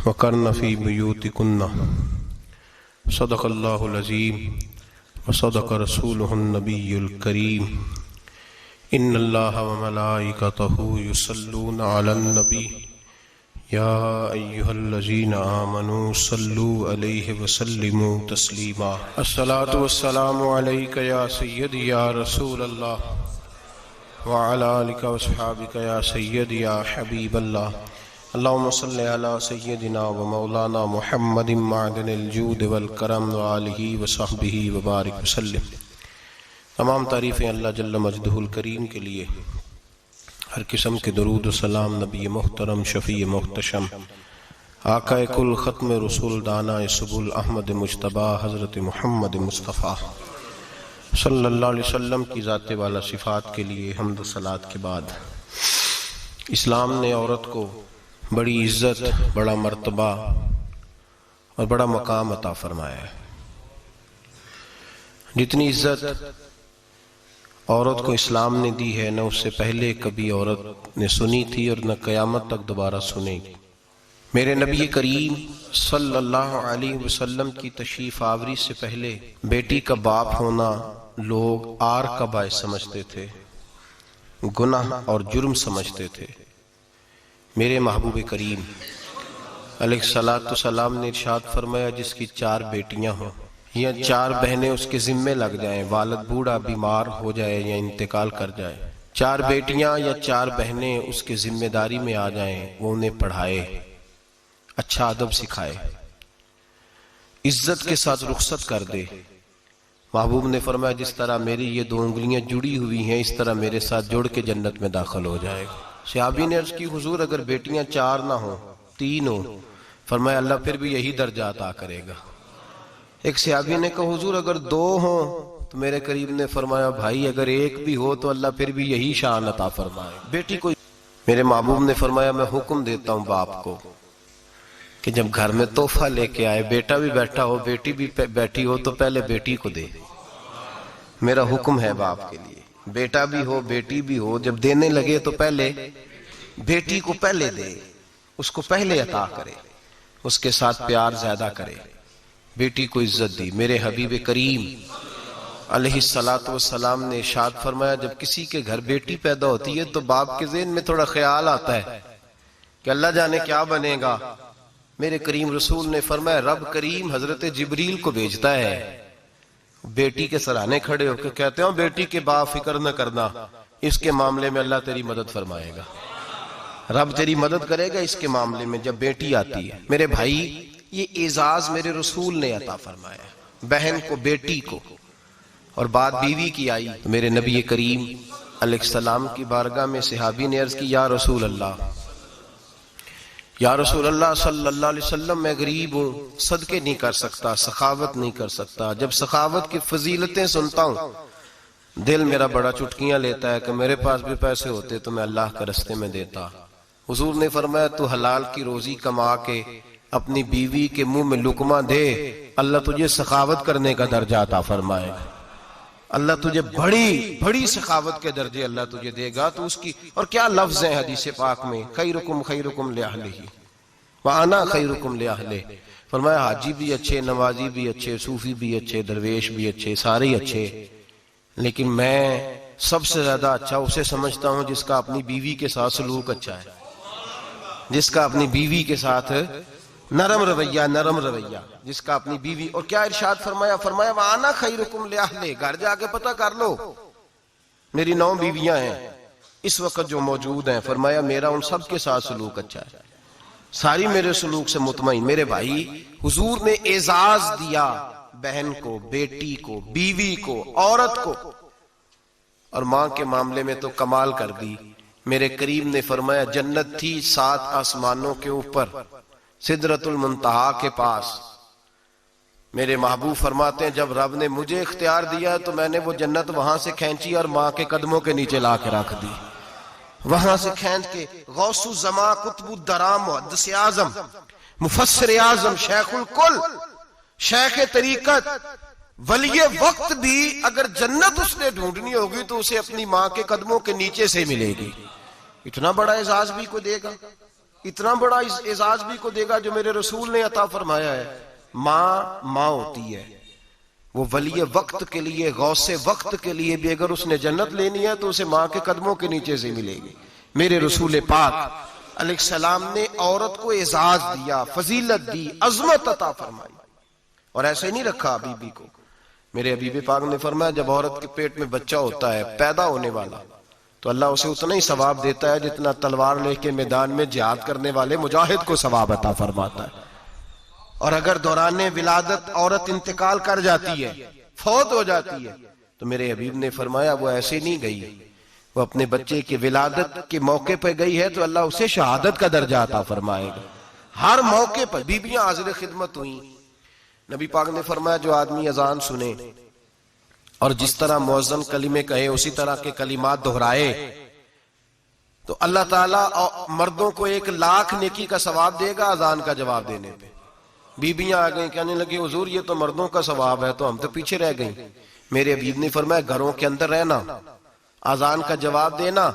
वक़र्न फ़ी बुयूतिकुन्ना सदक़ल्लाहुल अज़ीम व सदक़ रसूलुहुन नबियुल करीम। इन्नल्लाहा व मलाइकतहु युसल्लूना अलन नबी या अय्युहल्लज़ीना आमनू सल्लू अलैहि व सल्लिमू तस्लीमा। अस्सलातु वस्सलामु अलैका या सय्यदी या रसूलल्लाह व अला आलिका व अस्हाबिका या सय्यदी या हबीबल्लाह। अल्लाहुम्मा सल्लि अला सय्यदिना व मौलाना मुहम्मदिन मअदनिल जूद वल करम व आलिहि व सहबिहि व बारिक वसल्लिम। तमाम तारीफ़ें अल्लाह जल्ल मजदहुल करीम के लिए। हर किस्म के दरूद व सलाम नबी मुहतरम शफ़ी मुहतशम आक़ाए कुल ख़त्म रसूल दाना सुबुल अहमद मुज्तबा हज़रत मुहम्मद मुस्तफ़ा सल्लल्लाहु अलैहि वसल्लम की ज़ात वाला सिफ़ात के लिए हम्द सलात के बाद, इस्लाम ने औरत को बड़ी इज्जत, बड़ा मर्तबा और बड़ा मकाम अता फरमाया है। जितनी इज्जत औरत को इस्लाम ने दी है, न उससे पहले कभी औरत ने सुनी थी और न क़यामत तक दोबारा सुनेगी। मेरे नबी करीम सल्लल्लाहु अलैहि वसल्लम की तशरीफ आवरी से पहले बेटी का बाप होना लोग आर का बायस समझते थे, गुनाह और जुर्म समझते थे। मेरे महबूब करीम अलैहिस्सलातु सलाम ने इरशाद फरमाया, जिसकी 4 बेटियां हों या 4 बहनें उसके जिम्मे लग जाएं, वालिद बूढ़ा बीमार हो जाए या इंतकाल कर जाए, 4 बेटियां या 4 बहनें उसके जिम्मेदारी में आ जाएं, वो उन्हें पढ़ाए, अच्छा अदब सिखाए, इज्जत के साथ रुखसत कर दे। महबूब ने फरमाया, जिस तरह मेरी ये 2 उंगलियां जुड़ी हुई हैं, इस तरह मेरे साथ जुड़ के जन्नत में दाखिल हो जाएगा। सहाबी ने अर्ज की, हुजूर अगर बेटियां 4 ना हो 3 हो? फरमाया, अल्लाह फिर भी यही दर्जा अता करेगा। एक सहाबी ने कहा, हुजूर अगर 2 हो? तो मेरे करीब ने फरमाया, भाई अगर 1 भी हो तो अल्लाह फिर भी यही शान अता फरमाए। बेटी को मेरे महबूब ने फरमाया, मैं हुक्म देता हूं बाप को कि जब घर में तोहफा लेके आए, बेटा भी बैठा हो बेटी भी बैठी हो, तो पहले बेटी को दे। मेरा हुक्म है बाप के लिए, बेटा भी हो बेटी भी हो, जब देने लगे तो पहले बेटी को पहले दे, उसको पहले अता करे, उसके साथ प्यार ज्यादा करे, बेटी को इज्जत दी। मेरे हबीब करीम अलैहिस्सलातु वस्सलाम ने इरशाद फरमाया, जब किसी के घर बेटी पैदा होती है तो बाप के ज़हन में थोड़ा ख्याल आता है कि अल्लाह जाने क्या बनेगा। मेरे करीम रसूल ने फरमाया, रब करीम हजरत जिब्रील को भेजता है, बेटी के सराहने खड़े होकर कहते हो, बेटी के बाप फिक्र न करना, इसके मामले में अल्लाह तेरी मदद फरमाएगा, रब तेरी मदद करेगा इसके मामले में जब बेटी आती है। मेरे भाई, ये एजाज मेरे रसूल ने अता फरमाया, बहन को बेटी को, और बात बीवी की आई तो मेरे नबी करीम अलैहिस्सलाम की बारगाह में सहाबी ने अर्ज की, या रसूल अल्लाह, या रसूल अल्लाह सल्लल्लाहु अलैहि वसल्लम, मैं गरीब हूँ, सदके नहीं कर सकता, सखावत नहीं कर सकता। जब सखावत की फजीलतें सुनता हूँ दिल मेरा बड़ा चुटकियां लेता है कि मेरे पास भी पैसे होते तो मैं अल्लाह के रास्ते में देता। हुजूर ने फरमाया, तू हलाल की रोजी कमा के अपनी बीवी के मुंह में लुकमा दे, अल्लाह तुझे सखावत करने का दर्जा अता फरमाएगा, अल्लाह तुझे बड़ी बड़ी सखावत के दर्जे अल्लाह तुझे देगा। तो उसकी और क्या लफ्ज है हदीस पाक में, खैरुकुम ले अहलिही व अना खैरुकुम ले अहले। फरमाया, हाजी भी अच्छे, नमाजी भी अच्छे, सूफी भी अच्छे, दरवेश भी अच्छे, सारे ही अच्छे, लेकिन मैं सबसे ज्यादा अच्छा उसे समझता हूं जिसका अपनी बीवी के साथ सलूक अच्छा है, जिसका अपनी बीवी के साथ नरम रवैया, जिसका अपनी बीवी। और क्या इरशाद फरमाया, फरमाया, वाना खैरुकुम ले अहले, घर जाके पता कर लो, मेरी 9 बीवियां हैं इस वक्त जो मौजूद हैं, फरमाया मेरा उन सब के साथ सलूक अच्छा है, सारी मेरे सलूक से मुतमईन। मेरे भाई, हुजूर ने एजाज दिया बहन को, बेटी को, बीवी को, औरत को, और मां के मामले में तो कमाल कर दी। मेरे करीम ने फरमाया, जन्नत थी 7 आसमानों के ऊपर, सिदरतुल मुंतहा के पास। मेरे महबूब फरमाते हैं, जब रब ने मुझे इख्तियार दिया तो मैंने वो जन्नत वहां से खींची और मां के कदमों के नीचे ला के रख दी। वहां से खींच के गौसु जमा, कुतुबुद दराम, मुहद्दिस आजम, मुफस्सिर आजम, शेखुल कुल, शेख तरीकत, वली वक्त भी अगर जन्नत उसने ढूंढनी होगी तो उसे अपनी मां के कदमों के नीचे से मिलेगी। इतना बड़ा एजाज भी कोई देगा, इतना बड़ा एजाज भी को देगा जो मेरे रसूल ने अता फरमाया है। माँ माँ होती है, वो वली वक्त के लिए, गौसे वक्त के लिए भी अगर उसने जन्नत लेनी है तो उसे माँ के कदमों के नीचे से मिलेगी। मेरे रसूल पाक अलैहिस्सलाम ने औरत को एजाज दिया, फजीलत दी, अजमत अता फरमाई, और ऐसे नहीं रखा बीबी को। मेरे हबीब पाक ने फरमाया जब औरत के पेट में बच्चा होता है पैदा होने वाला, तो अल्लाह उसे उतना ही सवाब देता है जितना तलवार लेके मैदान में जिहाद करने वाले मुजाहिद को सवाब अता फरमाता है। और अगर दौरान विलादत औरत इंतकाल कर जाती है, फौत हो जाती है, तो मेरे हबीब ने फरमाया वो ऐसे नहीं गई, वो अपने बच्चे की विलादत के मौके पर गई है तो अल्लाह उसे शहादत का दर्जा अता फरमाएगा। हर मौके पर बीबियां हाजिर खिदमत हुई। नबी पाक ने फरमाया जो आदमी अजान सुने और जिस तरह मुअज्जिन कलीमे कहे उसी तरह के कलिमात दोहराए तो अल्लाह ताला मर्दों को 1,00,000 नेकी का सवाब देगा अजान का जवाब देने पे। बीबियां आ गई, कहने लगी हुजूर ये तो मर्दों का सवाब है, तो हम तो पीछे रह गई। मेरे हबीब ने फरमाया घरों के अंदर रहना, अजान का जवाब देना,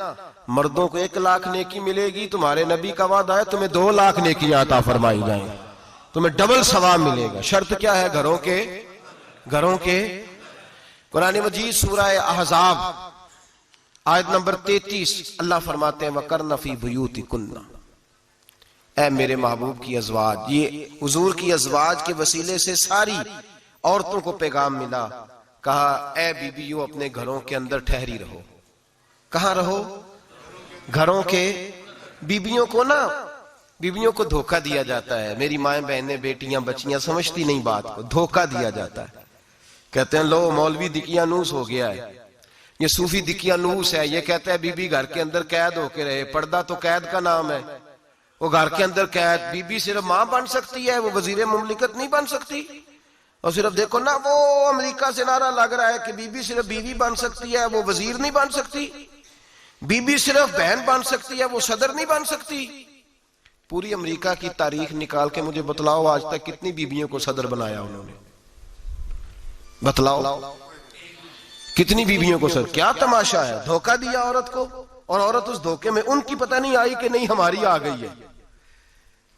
मर्दों को 1,00,000 नेकी मिलेगी। तुम्हारे नबी का वादा है तुम्हें 2,00,000 नेकियां अता फरमाई जाएंगी, तुम्हें डबल सवाब मिलेगा। शर्त क्या है? घरों के कुरान मजीद सूरह अहज़ाब आयत नंबर 33 अल्लाह फरमाते हैं वकरना फी बुयूतिकुन्ना, ऐ मेरे महबूब की अज़वाज, ये हुजूर की अज़वाज के वसीले से सारी औरतों को पैगाम मिला। कहा ऐ बीबियों अपने घरों के अंदर ठहरी रहो। कहां रहो? घरों के। बीबियों को धोखा दिया जाता है। मेरी माएँ बहनें बेटियां बच्चियां समझती नहीं बात को, धोखा दिया जाता है। कहते हैं लो मौलवी दिकियानूस हो गया है, ये सूफी दिकियानूस है, ये कहता है बीबी घर के अंदर कैद होके रहे। पर्दा तो कैद का नाम है, वो घर के अंदर कैद। बीबी सिर्फ मां बन सकती है, वो वजीर मुमलिकत नहीं बन सकती। और सिर्फ देखो ना वो अमेरिका से नारा लग रहा है कि बीबी सिर्फ बीवी बन सकती है, वो वजीर नहीं बन सकती। बीबी सिर्फ बहन बन सकती है, वो सदर नहीं बन सकती। पूरी अमेरिका की तारीख निकाल के मुझे बतलाओ आज तक कितनी बीबियों को सदर बनाया उन्होंने, बतलाओ कितनी बीबियों को सदर। क्या तमाशा है, धोखा दिया औरत को, और औरत उस धोखे में उनकी पता नहीं आई कि नहीं हमारी आ गई है।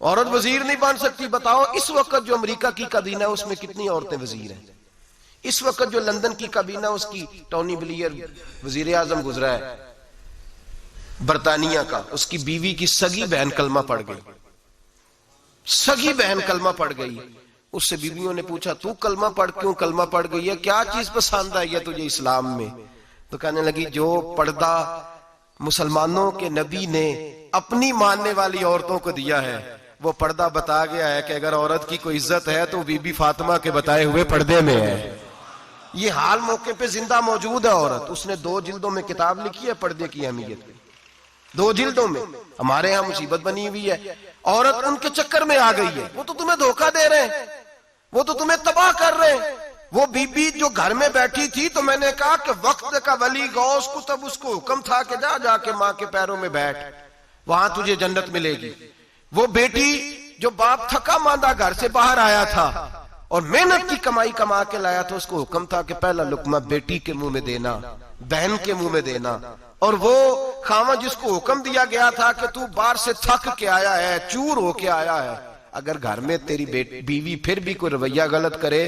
औरत वजीर नहीं बन सकती। बताओ इस वक्त जो अमेरिका की काबीना है उसमें कितनी औरतें वजीर हैं? इस वक्त जो लंदन की काबीना उसकी टोनी ब्लेयर वजीर आजम गुजरा है बरतानिया का, उसकी बीवी की सगी बहन कलमा पड़ गई। सगी बहन कलमा पड़ गई। उससे बीवियों ने पूछा तू कलमा पढ़ क्यों कलमा पड़ गई है, क्या चीज पसंद आई है तुझे इस्लाम में? तो कहने लगी जो पर्दा मुसलमानों के नबी ने अपनी मानने वाली औरतों को दिया है वो पर्दा बता गया है कि अगर औरत की कोई इज्जत है तो बीबी फातिमा के बताए हुए पर्दे में है। ये हाल मौके पे जिंदा मौजूद है औरत। उसने 2 जिल्दों में किताब लिखी है पर्दे की अहमियत में, 2 जिल्दों में। हमारे यहाँ मुसीबत बनी हुई है, औरत उनके चक्कर में आ गई है। वो तो तुम्हें धोखा दे रहे हैं, वो तो तुम्हें तबाह कर रहे हैं। वो बीबी जो घर में बैठी थी तो मैंने कहा कि वक्त का वली गौस को तब उसको हुक्म था कि जा जाके माँ के पैरों में बैठ, वहां तुझे जन्नत मिलेगी। वो बेटी जो बाप थका मांदा घर से बाहर आया था और मेहनत की कमाई कमा के लाया था, उसको हुक्म था कि पहला लुकमा बेटी के मुंह में देना, बहन के मुंह में देना। और वो खामा जिसको हुक्म दिया गया था कि तू बाहर से थक के आया है, चूर होके आया है, अगर घर में तेरी बीवी फिर भी कोई रवैया गलत करे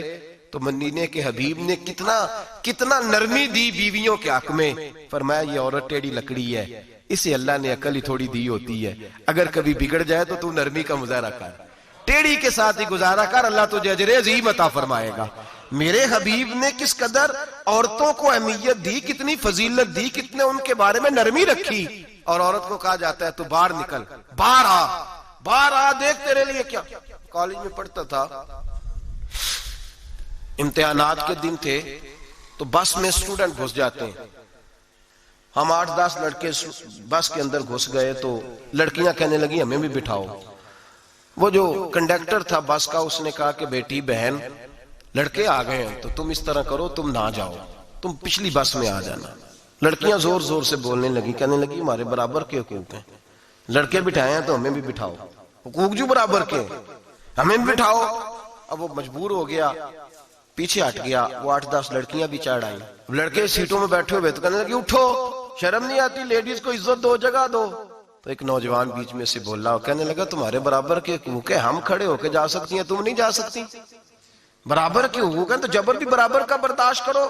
तो मदीने के हबीब ने कितना नरमी दी बीवियों के हक में। फरमाया ये औरत टेढ़ी लकड़ी है, इसे अल्लाह ने अकल ही थोड़ी दी होती है, अगर कभी बिगड़ जाए तो तू नरमी का मुजाहरा कर, टेढ़ी के साथ ही गुजारा कर, अल्लाह तुझे अजर अज़ीम अता फरमाएगा। मेरे हबीब ने किस कदर औरतों को अहमियत दी, कितनी फजीलत दी, कितने उनके बारे में नरमी रखी। और औरत को कहा जाता है तू बाहर निकल, बाहर आ, देख तेरे लिए क्या। कॉलेज में पढ़ता था, इम्तिहानात के दिन थे तो बस में स्टूडेंट घुस जाते हैं। हम 8-10 लड़के बस के अंदर घुस गए तो लड़कियां कहने लगी हमें भी बिठाओ। वो जो कंडक्टर था बस का उसने कहा कि बेटी बहन लड़के आ गए हैं तो तुम इस तरह करो, तुम ना जाओ, तुम पिछली बस में आ जाना। लड़कियां जोर जोर से बोलने लगी, कहने लगी हमारे बराबर के हुकूक हैं, लड़के बिठाए हैं तो हमें भी बिठाओ, हुकूक जो बराबर के हमें भी बिठाओ। अब वो मजबूर हो गया, पीछे हट गया। वो 8-10 लड़कियां भी चढ़ आई। लड़के सीटों में बैठे हुए तो कहने लगे उठो, शर्म नहीं आती, लेडीज को इज्जत दो, जगह दो। तो एक नौजवान बीच में से बोला और कहने लगा तुम्हारे बराबर के हुकूक है, हम खड़े होके जा सकती हैं, तुम नहीं जा सकती। बराबर के हुकूक है तो जबर भी बराबर का बर्दाश्त करो।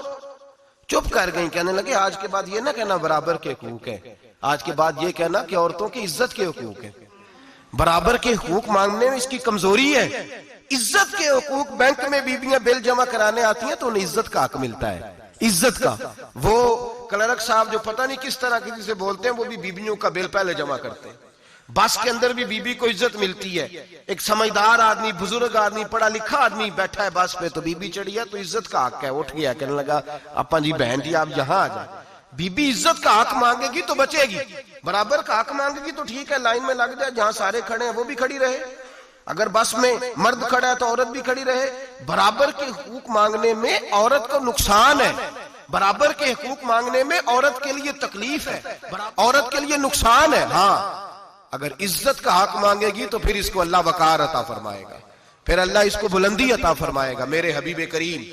चुप कर गई। कहने लगे आज के बाद ये ना कहना बराबर के हुकूक है, आज के बाद ये कहना कि औरतों की इज्जत के हुकूक है। बराबर के हुकूक मांगने में इसकी कमजोरी है। इज्जत के हुकूक, बैंक में बीबियां बिल जमा कराने आती हैं तो उन्हें इज्जत का हक मिलता है, इज्जत का। वो क्लर्क साहब जो पता नहीं किस तरह किसी से बोलते हैं, वो भी बीबियों का बिल पहले जमा करते हैं। बस के अंदर भी बीबी को इज्जत मिलती है। एक समझदार आदमी, बुजुर्ग आदमी, पढ़ा लिखा आदमी बैठा है बस पे, तो बीबी चढ़ी है तो इज्जत का हक है। उठ गया, कहने लगा अपा जी बहन जी आप यहाँ आ जाए। बीबी इज्जत का हक मांगेगी तो बचेगी, बराबर का हक मांगेगी तो ठीक है, लाइन में लग जाए, जहां सारे खड़े हैं वो भी खड़ी रहे। अगर बस में मर्द खड़ा है तो औरत भी खड़ी रहे। बराबर के हुकूक मांगने में औरत को नुकसान है, बराबर के हुकूक मांगने में औरत के लिए तकलीफ है, औरत के लिए नुकसान है। हाँ, अगर इज्जत का हक मांगेगी तो फिर इसको अल्लाह वकार अता फरमाएगा, फिर अल्लाह इसको बुलंदी अता फरमाएगा। मेरे हबीब करीम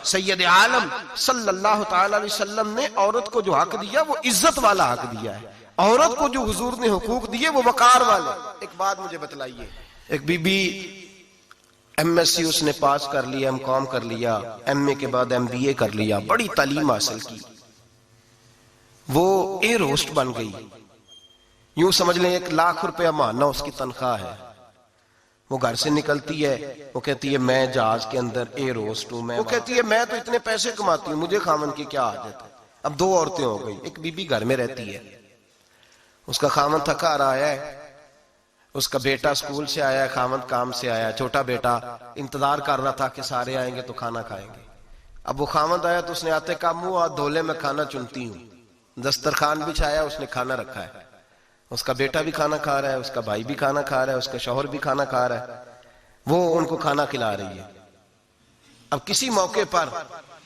सैयद आलम सल्लल्लाहु तआला अलैहि वसल्लम ने औरत को जो हक दिया वो इज्जत वाला हक दिया है। औरत को जो हुजूर ने हुकूक दिए वो वकार वाले। एक बात मुझे बतलाइए, एक बीबी एमएससी उसने पास कर लिया, एमकॉम कर लिया, एमए के बाद एमबीए कर लिया, बड़ी तालीम हासिल की, वो एयर होस्ट बन गई। यूं समझ लें 1 लाख रुपया महीना उसकी तनख्वाह है। वो घर से निकलती है, वो कहती है मैं जहाज के अंदर एयर होस्ट हूं। वो कहती है मैं तो इतने पैसे कमाती हूं, मुझे खामन की क्या आदत है। अब 2 औरतें हो गई। एक बीबी घर में रहती है, उसका खामन थका रहा है, उसका बेटा स्कूल से आया, खामन काम से आया, छोटा बेटा इंतजार कर रहा था कि सारे आएंगे तो खाना खाएंगे। अब वो खामन आया तो उसने आते का मुंह हाथ धोले में खाना चुनती हूँ, दस्तरखान बिछाया, उसने खाना रखा है, उसका बेटा भी खाना खा रहा है, उसका भाई भी खाना खा रहा है, उसका शौहर भी खाना खा रहा है, वो उनको खाना खिला रही है। अब किसी मौके पर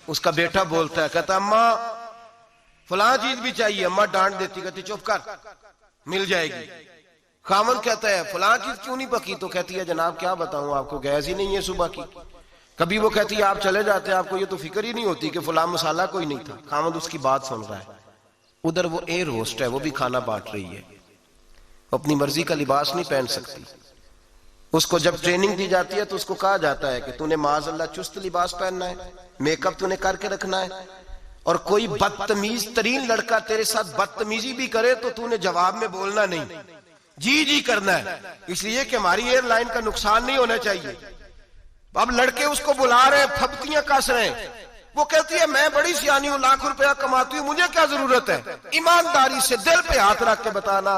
उसका बेटा बोलता है, कहता अम्मा फलां चीज भी चाहिए। अम्मा डांट देती, कहती चुप कर, मिल जाएगी। खामन कहता है फलां चीज क्यों नहीं पकी? तो कहती है जनाब क्या बताऊं आपको, गैस ही नहीं है सुबह की। कभी वो कहती है आप चले जाते हैं, आपको ये तो फिक्र ही नहीं होती कि फलां मसाला कोई नहीं था। खामन उसकी बात सुन रहा है। उधर वो एयर होस्ट है, वो भी खाना बांट रही है, अपनी मर्जी का लिबास नहीं पहन सकती। उसको जब ट्रेनिंग दी जाती है तो उसको कहा जाता है कि तूने माज़अल्लाह चुस्त लिबास पहनना है, मेकअप तूने करके रखना है, और कोई बदतमीज तरीन लड़का तेरे साथ बदतमीजी भी करे तो तूने जवाब में बोलना नहीं, जी जी करना है, इसलिए कि हमारी एयरलाइन का नुकसान नहीं होना चाहिए। अब लड़के उसको बुला रहे, फब्तियां कस रहे हैं, वो कहती है मैं बड़ी सियानी हूं, लाख रुपया कमाती हूं, मुझे क्या जरूरत है। ईमानदारी से दिल पे हाथ रख के बताना,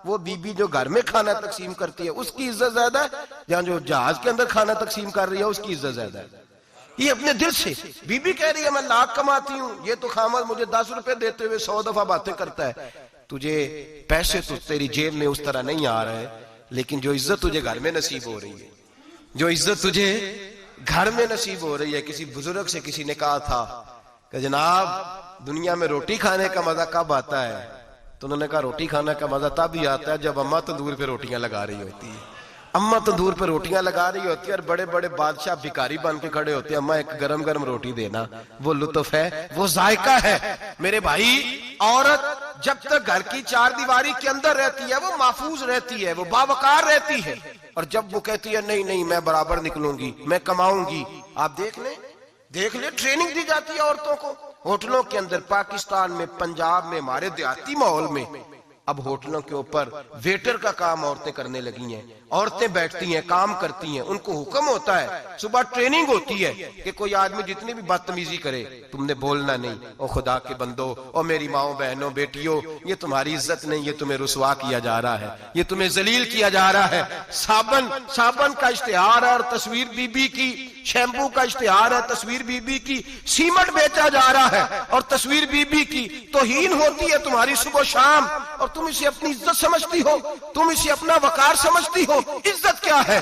वो बीबी जो घर में खाना तकसीम करती है उसकी इज्जत ज्यादा है, या जो जहाज के अंदर खाना तकसीम कर रही है उसकी इज्जत ज्यादा है। ये अपने दिल से बीबी कह रही है मैं लाख कमाती हूं, ये तो खामद मुझे 10 रुपए देते हुए 100 दफा बातें करता है। तुझे पैसे तो तेरी जेब में उस तरह नहीं आ रहे, लेकिन जो इज्जत तुझे घर में नसीब हो रही है, जो इज्जत तुझे घर में नसीब हो रही है। किसी बुजुर्ग से किसी ने कहा था कि जनाब दुनिया में रोटी खाने का मजा कब आता है? तो उन्होंने कहा रोटी खाने का मजा तब ही आता है जब अम्मा तंदूर पे रोटियां लगा रही होती है। अम्मा तंदूर पे रोटियां लगा रही होती है और बड़े बड़े बादशाह भिखारी बन के खड़े होते हैं, अम्मा एक गरम गरम रोटी देना। वो लुत्फ है, वो जायका है। मेरे भाई, औरत जब तक घर की 4 दीवारी के अंदर रहती है वो महफूज रहती है, वो बावकार रहती है। और जब वो कहती है नहीं नहीं मैं बराबर निकलूंगी, मैं कमाऊंगी, आप देख ले ट्रेनिंग दी जाती है औरतों को होटलों के अंदर। पाकिस्तान में, पंजाब में, हमारे देहाती माहौल में अब होटलों के ऊपर वेटर का काम औरतें करने लगी हैं। औरतें बैठती हैं, काम करती हैं, उनको हुक्म होता है, सुबह ट्रेनिंग होती है कि कोई आदमी जितनी भी बदतमीजी करे तुमने बोलना नहीं। ओ खुदा के बंदो, ओ मेरी माओ बहनों बेटियों, ये तुम्हारी इज्जत नहीं, ये तुम्हें रुसवा किया जा रहा है, ये तुम्हें जलील किया जा रहा है। साबन का इश्तिहार है और तस्वीर बीबी की, शैम्पू का इश्तिहार है, तस्वीर बीबी की, सीमेंट बेचा जा रहा है और तस्वीर बीबी की। तौहीन होती है तुम्हारी सुबह शाम, और तुम इसे अपनी इज्जत समझती हो, तुम इसे अपना वकार समझती हो। इज्जत क्या है?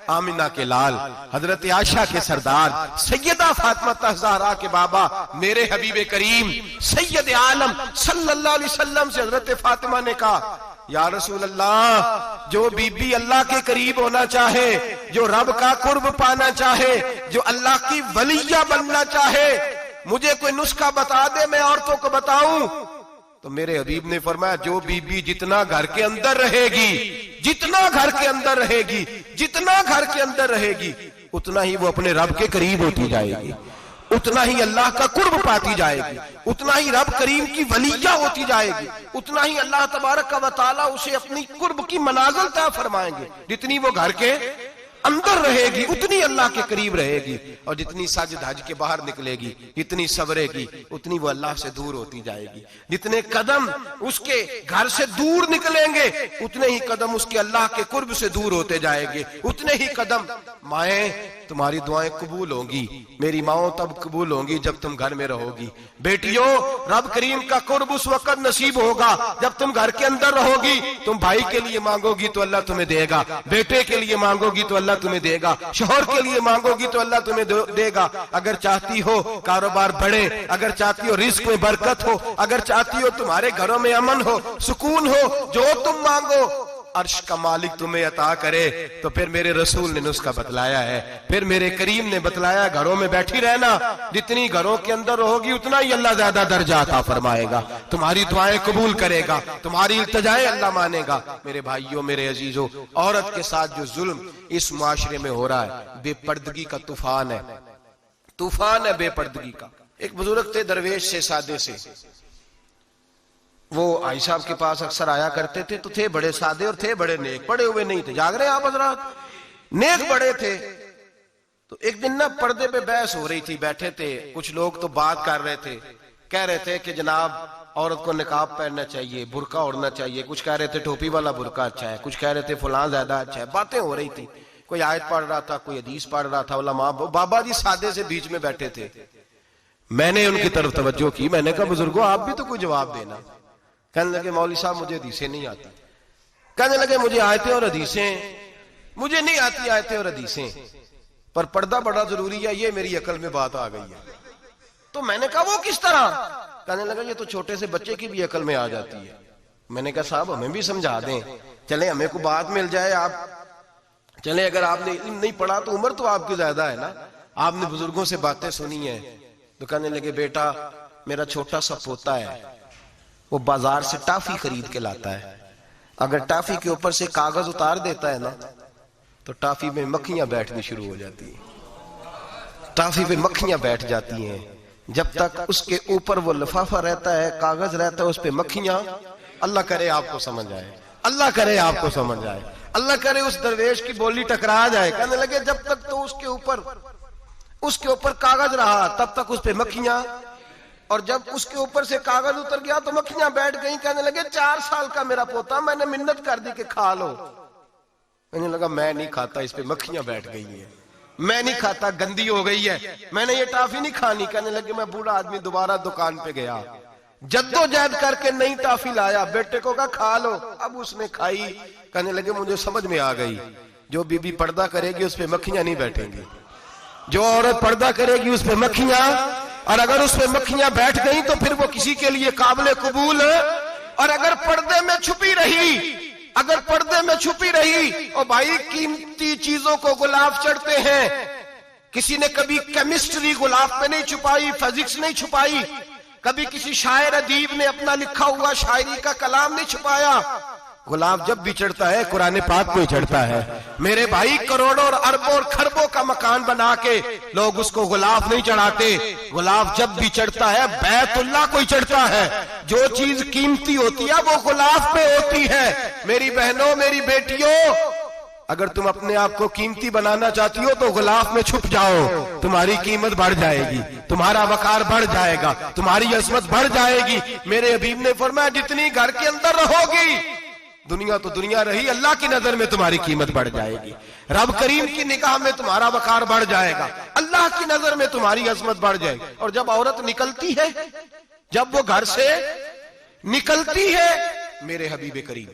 आमिना के लाल, हजरत आयशा के सरदार, सैयदा फातिमा ज़हरा के बाबा, मेरे हबीब करीम सैयद आलम सल्लल्लाहु अलैहि वसल्लम से हजरत फातिमा ने कहा या रसूल अल्लाह, जो बीबी अल्लाह के करीब होना चाहे, जो रब का कुर्ब पाना चाहे, जो अल्लाह की वलिया बनना चाहे, मुझे कोई नुस्खा बता दे, मैं औरतों को बताऊं। तो मेरे हबीब ने फरमाया जो बीबी जितना घर के अंदर रहेगी, जितना घर के अंदर रहेगी, जितना घर के अंदर रहेगी, उतना ही वो अपने रब के करीब होती जाएगी, उतना ही अल्लाह का कुर्ब पाती जाएगी, उतना ही रब करीम की वलीया होती जाएगी, उतना ही अल्लाह तबारक व तआला उसे अपनी कुर्ब की मनाजिल तय फरमाएंगे। जितनी वो घर के अंदर रहेगी उतनी अल्लाह के करीब रहेगी, और जितनी सज धज के बाहर निकलेगी, जितनी सवरेगी, उतनी वो अल्लाह से दूर होती जाएगी। जितने कदम उसके घर से दूर निकलेंगे उतने ही कदम उसके अल्लाह के कुर्ब से दूर होते जाएंगे, उतने ही कदम। माएं, तुम्हारी दुआएं कबूल होंगी, मेरी माओ तब कबूल होंगी जब तुम घर में रहोगी। बेटियों, रब करीम का कुर्ब उस वक्त नसीब होगा जब तुम घर के अंदर रहोगी। तुम भाई के लिए मांगोगी तो अल्लाह तुम्हें देगा, बेटे के लिए मांगोगी तो अल्लाह तुम्हें देगा, शोहर के लिए मांगोगी तो अल्लाह तुम्हें देगा। अगर चाहती हो कारोबार बढ़े, अगर चाहती हो रिस्क में बरकत हो, अगर चाहती हो तुम्हारे घरों में अमन हो, सुकून हो, जो तुम मांगो अर्श का मालिक तुम्हें अता करे। तो फिर मेरे रसूल ने नुस्खा बतलाया है, फिर मेरे करीम ने बतलाया, घरों में बैठी रहना, जितनी घरों के अंदर रहोगी उतना ही अल्लाह ज्यादा दर्जा अता फरमाएगा, तुम्हारी दुआएं कबूल करेगा, तुम्हारी इल्तिजाएं अल्लाह मानेगा। मेरे भाइयों, मेरे अजीजों, औरत के साथ जो जुल्म इस मुआशरे में हो रहा है, बेपर्दगी का तूफान है, तूफान है बेपर्दगी का। एक बुजुर्ग थे दरवेश से, सादे से, वो आई साहब के पास अक्सर आया करते थे, तो थे बड़े सादे और थे बड़े नेक, पढ़े हुए नहीं थे, जाग रहे हैं आप हजरात, नेक बड़े थे। तो एक दिन ना पर्दे पे बहस हो रही थी, बैठे थे कुछ लोग, तो बात कर रहे थे, कह रहे थे कि जनाब औरत को निकाब पहनना चाहिए, बुरका ओढ़ना चाहिए, कुछ कह रहे थे टोपी वाला बुरका अच्छा है, कुछ कह रहे थे फलां ज्यादा अच्छा है, बातें हो रही थी। कोई आयत पढ़ रहा था, कोई हदीस पढ़ रहा था, उलमा बाबा जी सादे से बीच में बैठे थे। मैंने उनकी तरफ तवज्जो की, मैंने कहा बुजुर्गो आप भी तो कोई जवाब देना। कहने लगे मौलवी साहब मुझे हदीसें नहीं आती। कहने लगे मुझे आयतें और हदीसें, मुझे नहीं आती आयतें और हदीसें, पर पर्दा बड़ा जरूरी है, ये मेरी अकल में बात आ गई है। तो मैंने कहा वो किस तरह? कहने लगा ये तो छोटे से बच्चे की भी अकल में आ जाती है। मैंने कहा साहब हमें भी समझा दें, चले हमें को बात मिल जाए, आप चले, अगर आपने इल्म नहीं पढ़ा तो उम्र तो आपकी ज्यादा है ना, आपने बुजुर्गों से बातें सुनी है। तो कहने लगे बेटा मेरा छोटा सा पोता है, वो बाजार से टाफी खरीद के लाता है, अगर टाफी के ऊपर से कागज उतार देता है ना तो टाफी में मक्खियां बैठनी शुरू हो जाती है, टाफी पे मक्खियां बैठ जाती हैं। जब तक उसके ऊपर वो लिफाफा रहता है, कागज रहता है, उस पे मक्खियां, अल्लाह करे आपको समझ आए, अल्लाह करे आपको समझ आए, अल्लाह करे उस दरवेश की बोली टकरा जाए। कहने लगे जब तक तो उसके ऊपर कागज रहा तब तक उस पे मक्खियां, और जब उसके ऊपर से कागज उतर गया तो मक्खियां बैठ गई। कहने लगे 4 साल का मेरा पोता, मैंने मिन्नत कर दी कि खा लो। कहने लगा मैं नहीं खाता, इस पे मक्खियां बैठ गई है, मैं नहीं खाता, गंदी हो गई है, मैंने ये टाफी नहीं खानी। कहने लगे मैं बूढ़ा आदमी दोबारा दुकान पे गया, जद्दोजहद करके नई टाफी लाया, बेटे को कहा खा लो, अब उसने खाई। कहने लगे मुझे समझ में आ गई, जो बीबी पर्दा करेगी उस पे मक्खियां नहीं बैठेंगी, जो औरत पर्दा करेगी उस पे मक्खियां, और अगर उस पे मक्खियां बैठ गई तो फिर वो किसी के लिए काबिल कबूल है। और अगर पर्दे में छुपी रही, अगर पर्दे में छुपी रही, और भाई कीमती चीजों को गुलाब चढ़ते हैं, किसी ने कभी केमिस्ट्री गुलाब पे नहीं छुपाई, फिजिक्स नहीं छुपाई, कभी किसी शायर अदीब ने अपना लिखा हुआ शायरी का कलाम नहीं छुपाया। गुलाब जब भी चढ़ता है कुरान पाक को ही चढ़ता है। मेरे भाई करोड़ों और अरबों और खरबों का मकान बना के लोग उसको गुलाब नहीं चढ़ाते, गुलाब जब भी चढ़ता है बैतुल्लाह को ही चढ़ता है। जो चीज कीमती होती है वो गुलाब पे होती है। मेरी बहनों, मेरी बेटियों, अगर तुम अपने आप को कीमती बनाना चाहती हो तो गुलाब में छुप जाओ, तुम्हारी कीमत बढ़ जाएगी, तुम्हारा वकार बढ़ जाएगा, तुम्हारी अजमत बढ़ जाएगी। मेरे हबीब ने फरमाया जितनी घर के अंदर रहोगी, दुनिया तो दुनिया रही, अल्लाह की नजर में तुम्हारी कीमत बढ़ जाएगी, रब करीम की निगाह में तुम्हारा वकार बढ़ जाएगा, अल्लाह की नजर में तुम्हारी अजमत बढ़ जाएगी। और जब औरत निकलती है, जब वो घर से निकलती है, मेरे हबीब करीम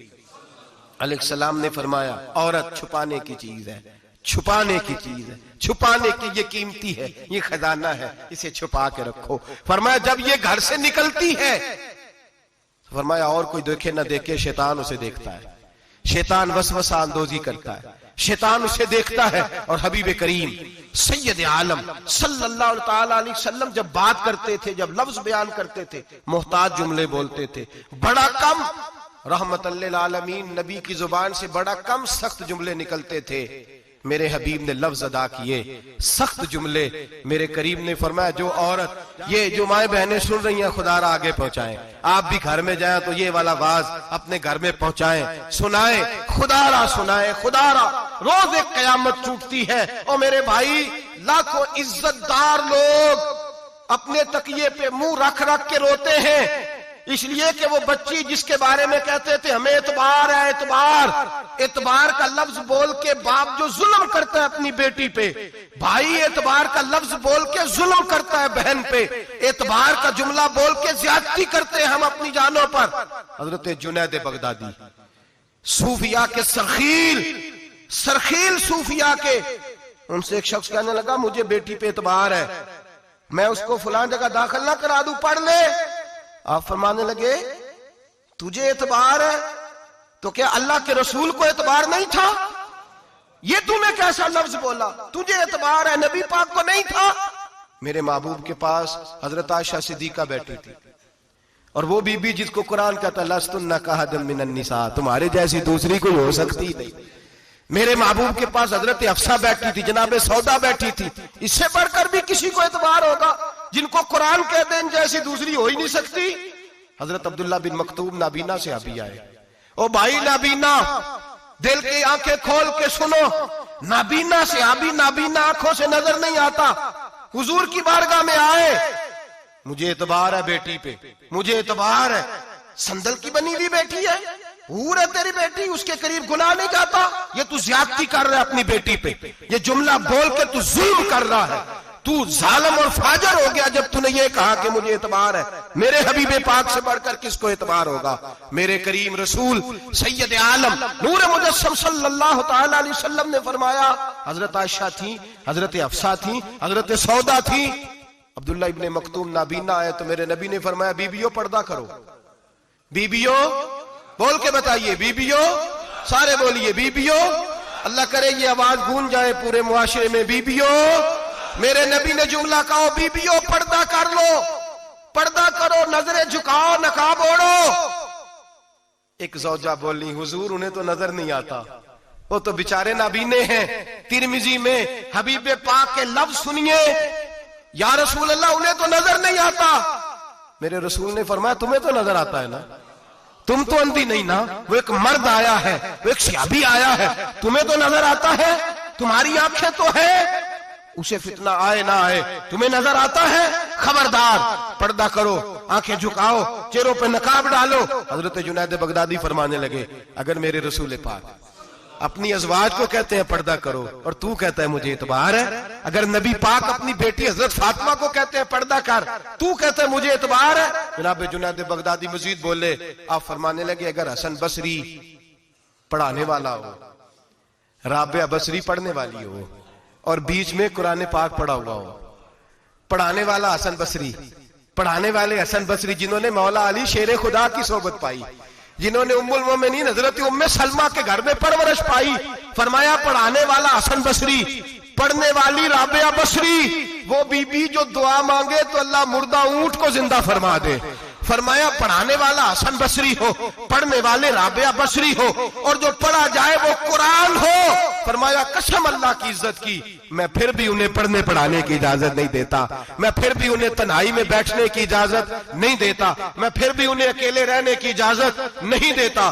अलैहिस्सलाम ने फरमाया औरत छुपाने की चीज है, छुपाने की चीज है, छुपाने की, ये कीमती है, ये खजाना है, इसे छुपा के रखो। फरमाया जब ये घर से निकलती है, फरमाया और कोई देखे ना देखे, शैतान उसे देखता है, शैतान वसवसा अंदोजी करता है, शैतान उसे देखता है। और हबीब करीम सैयद आलम सल्लल्लाहु ताला अलैहि वसल्लम जब बात करते थे, जब लफ्ज बयान करते थे, मोहताज जुमले बोलते थे, बड़ा कम रहमतल लिल आलमीन नबी की जुबान से बड़ा कम सख्त जुमले निकलते थे। मेरे हबीब ने लफ्ज अदा किए सख्त जुमले। मेरे करीम ने फरमाया जो औरत, ये जो माए बहनें सुन रही हैं, खुदारा आगे पहुंचाएं। आप भी घर में जाएं तो ये वाला वाज अपने घर में पहुंचाएं, सुनाएं, खुदारा सुनाएं, खुदारा। रोज एक कयामत टूटती है और मेरे भाई लाखों इज्जतदार लोग अपने तकिए पे मुंह रख रख के रोते हैं, इसलिए कि वो बच्ची जिसके बारे में कहते थे हमें एतबार है, एतबार का लफ्ज बोल के बाप जो जुल्म करता है अपनी बेटी पे, भाई एतबार का लफ्ज बोल के जुल्म करता है बहन पे, एतबार का जुमला बोल के ज्यादती करते हैं हम अपनी जानों पर। हजरत जुनैद बगदादी सूफिया के सरखील सूफिया के, उनसे एक शख्स कहने लगा मुझे बेटी पे एतबार है, मैं उसको फलां जगह दाखिल ना करा दूं, पढ़ ले। आप फरमाने लगे तुझे एतबार है तो क्या अल्लाह के रसूल को एतबार नहीं था? ये तूने कैसा लफ्ज बोला? तुझे एतबार है, नबी पाक को नहीं था? मेरे महबूब के पास हजरत आयशा सिद्दीका बैठी थी, और वो बीबी जिसको कुरान कहता लस्तुन्ना कहदम मिनन निसा, तुम्हारे जैसी दूसरी कोई हो सकती नहीं। मेरे महबूब के पास हजरत अफसा बैठी थी, जनाबे सौदा बैठी थी। इससे बढ़कर भी किसी को एतबार होगा जिनको कुरान कहते हैं जैसी दूसरी हो ही नहीं सकती। हजरत अब्दुल्ला बिन मक्तूम नाबीना से अभी आए। ओ भाई नाबीना, दिल की आंखें खोल के सुनो, नाबीना से अभी, नाबीना आंखों से नजर नहीं आता, हुजूर की बारगाह में आए, मुझे एतबार है बेटी पे, मुझे एतबार है, संदल की बनी हुई बेटी है, हूर है तेरी बेटी, उसके करीब गुनाह नहीं जाता, ये तू ज्यादती कर रहा है अपनी बेटी पे, ये जुमला बोल के तू जुल्म कर रहा है, तू जालिम और फाजर हो गया जब तूने ये कहा कि मुझे एतबार है। मेरे हबीबे पाक से बढ़कर किसको एतबार होगा? मेरे करीम रसूल सैयद आलम नूर मुजस्सम सल्लल्लाहु ताला अलैहि वसल्लम ने फरमाया, हजरत आयशा थी, हजरत अफसा थी, हजरत सौदा थी, अब्दुल्ला इब्ने मक्तूम नाबीना आए तो मेरे नबी ने फरमाया बीबियों पर्दा करो, बीबियों बोल के बताइए, बीबियों, सारे बोलिए बीबियों, अल्लाह करे ये आवाज गूंज जाए पूरे मुआशरे में, बीबियों। मेरे नबी ने जुमला कहा बीबियों पर्दा कर लो, पर्दा करो, नजरें झुकाओ, नकाब ओढ़ो। एक ज़ौजा बोली हुजूर उन्हें तो नजर नहीं आता, वो तो बेचारे नाबीने हैं। तिरमिजी में हबीबे पाक के लफ्ज सुनिए, या रसूल अल्लाह उन्हें तो नजर नहीं आता। मेरे रसूल ने फरमाया तुम्हें तो नजर आता है ना, तुम तो अंधी नहीं ना, वो एक मर्द आया है, वो एक सहाबी आया है, तुम्हें तो नजर आता है, तुम्हारी आंखें तो है, उसे फितना आए ना आए तुम्हें नजर आता है। खबरदार, पर्दा करो, आंखें झुकाओ, चेहरों पे नकाब डालो। हजरत जुनैद बगदादी फरमाने लगे अगर मेरे रसूल पाक अपनी अज़वाज को कहते हैं पर्दा करो और तू कहता है मुझे एतबार है, अगर नबी पाक अपनी बेटी हजरत फातिमा को कहते हैं पर्दा कर, तू कहता है मुझे एतबार है। जनाब जुनैद बगदादी मजीद बोले, आप फरमाने लगे अगर हसन बसरी पढ़ाने वाला हो, राबिया बसरी पढ़ने वाली हो और बीच में कुरान पाक पढ़ा हुआ हो, पढ़ाने वाला हसन बसरी, पढ़ाने वाले हसन बसरी जिन्होंने मौला अली शेर खुदा की सोबत पाई, जिन्होंने उम्मुल मोमिनीन हजरत उम्मे सलमा के घर में परवरिश पाई, फरमाया पढ़ाने वाला हसन बसरी, पढ़ने वाली राबिया बसरी, वो बीबी जो दुआ मांगे तो अल्लाह मुर्दा ऊंट को जिंदा फरमा दे। फरमाया पढ़ाने वाला हसन बसरी हो, पढ़ने वाले राबिया बसरी हो, और जो पढ़ा जाए वो कुरान हो। फरमाया कसम अल्लाह की इज्जत की, मैं फिर भी उन्हें पढ़ने पढ़ाने की इजाजत नहीं देता, मैं फिर भी उन्हें तन्हाई में बैठने की इजाजत नहीं देता, मैं फिर भी उन्हें अकेले रहने की इजाजत नहीं देता,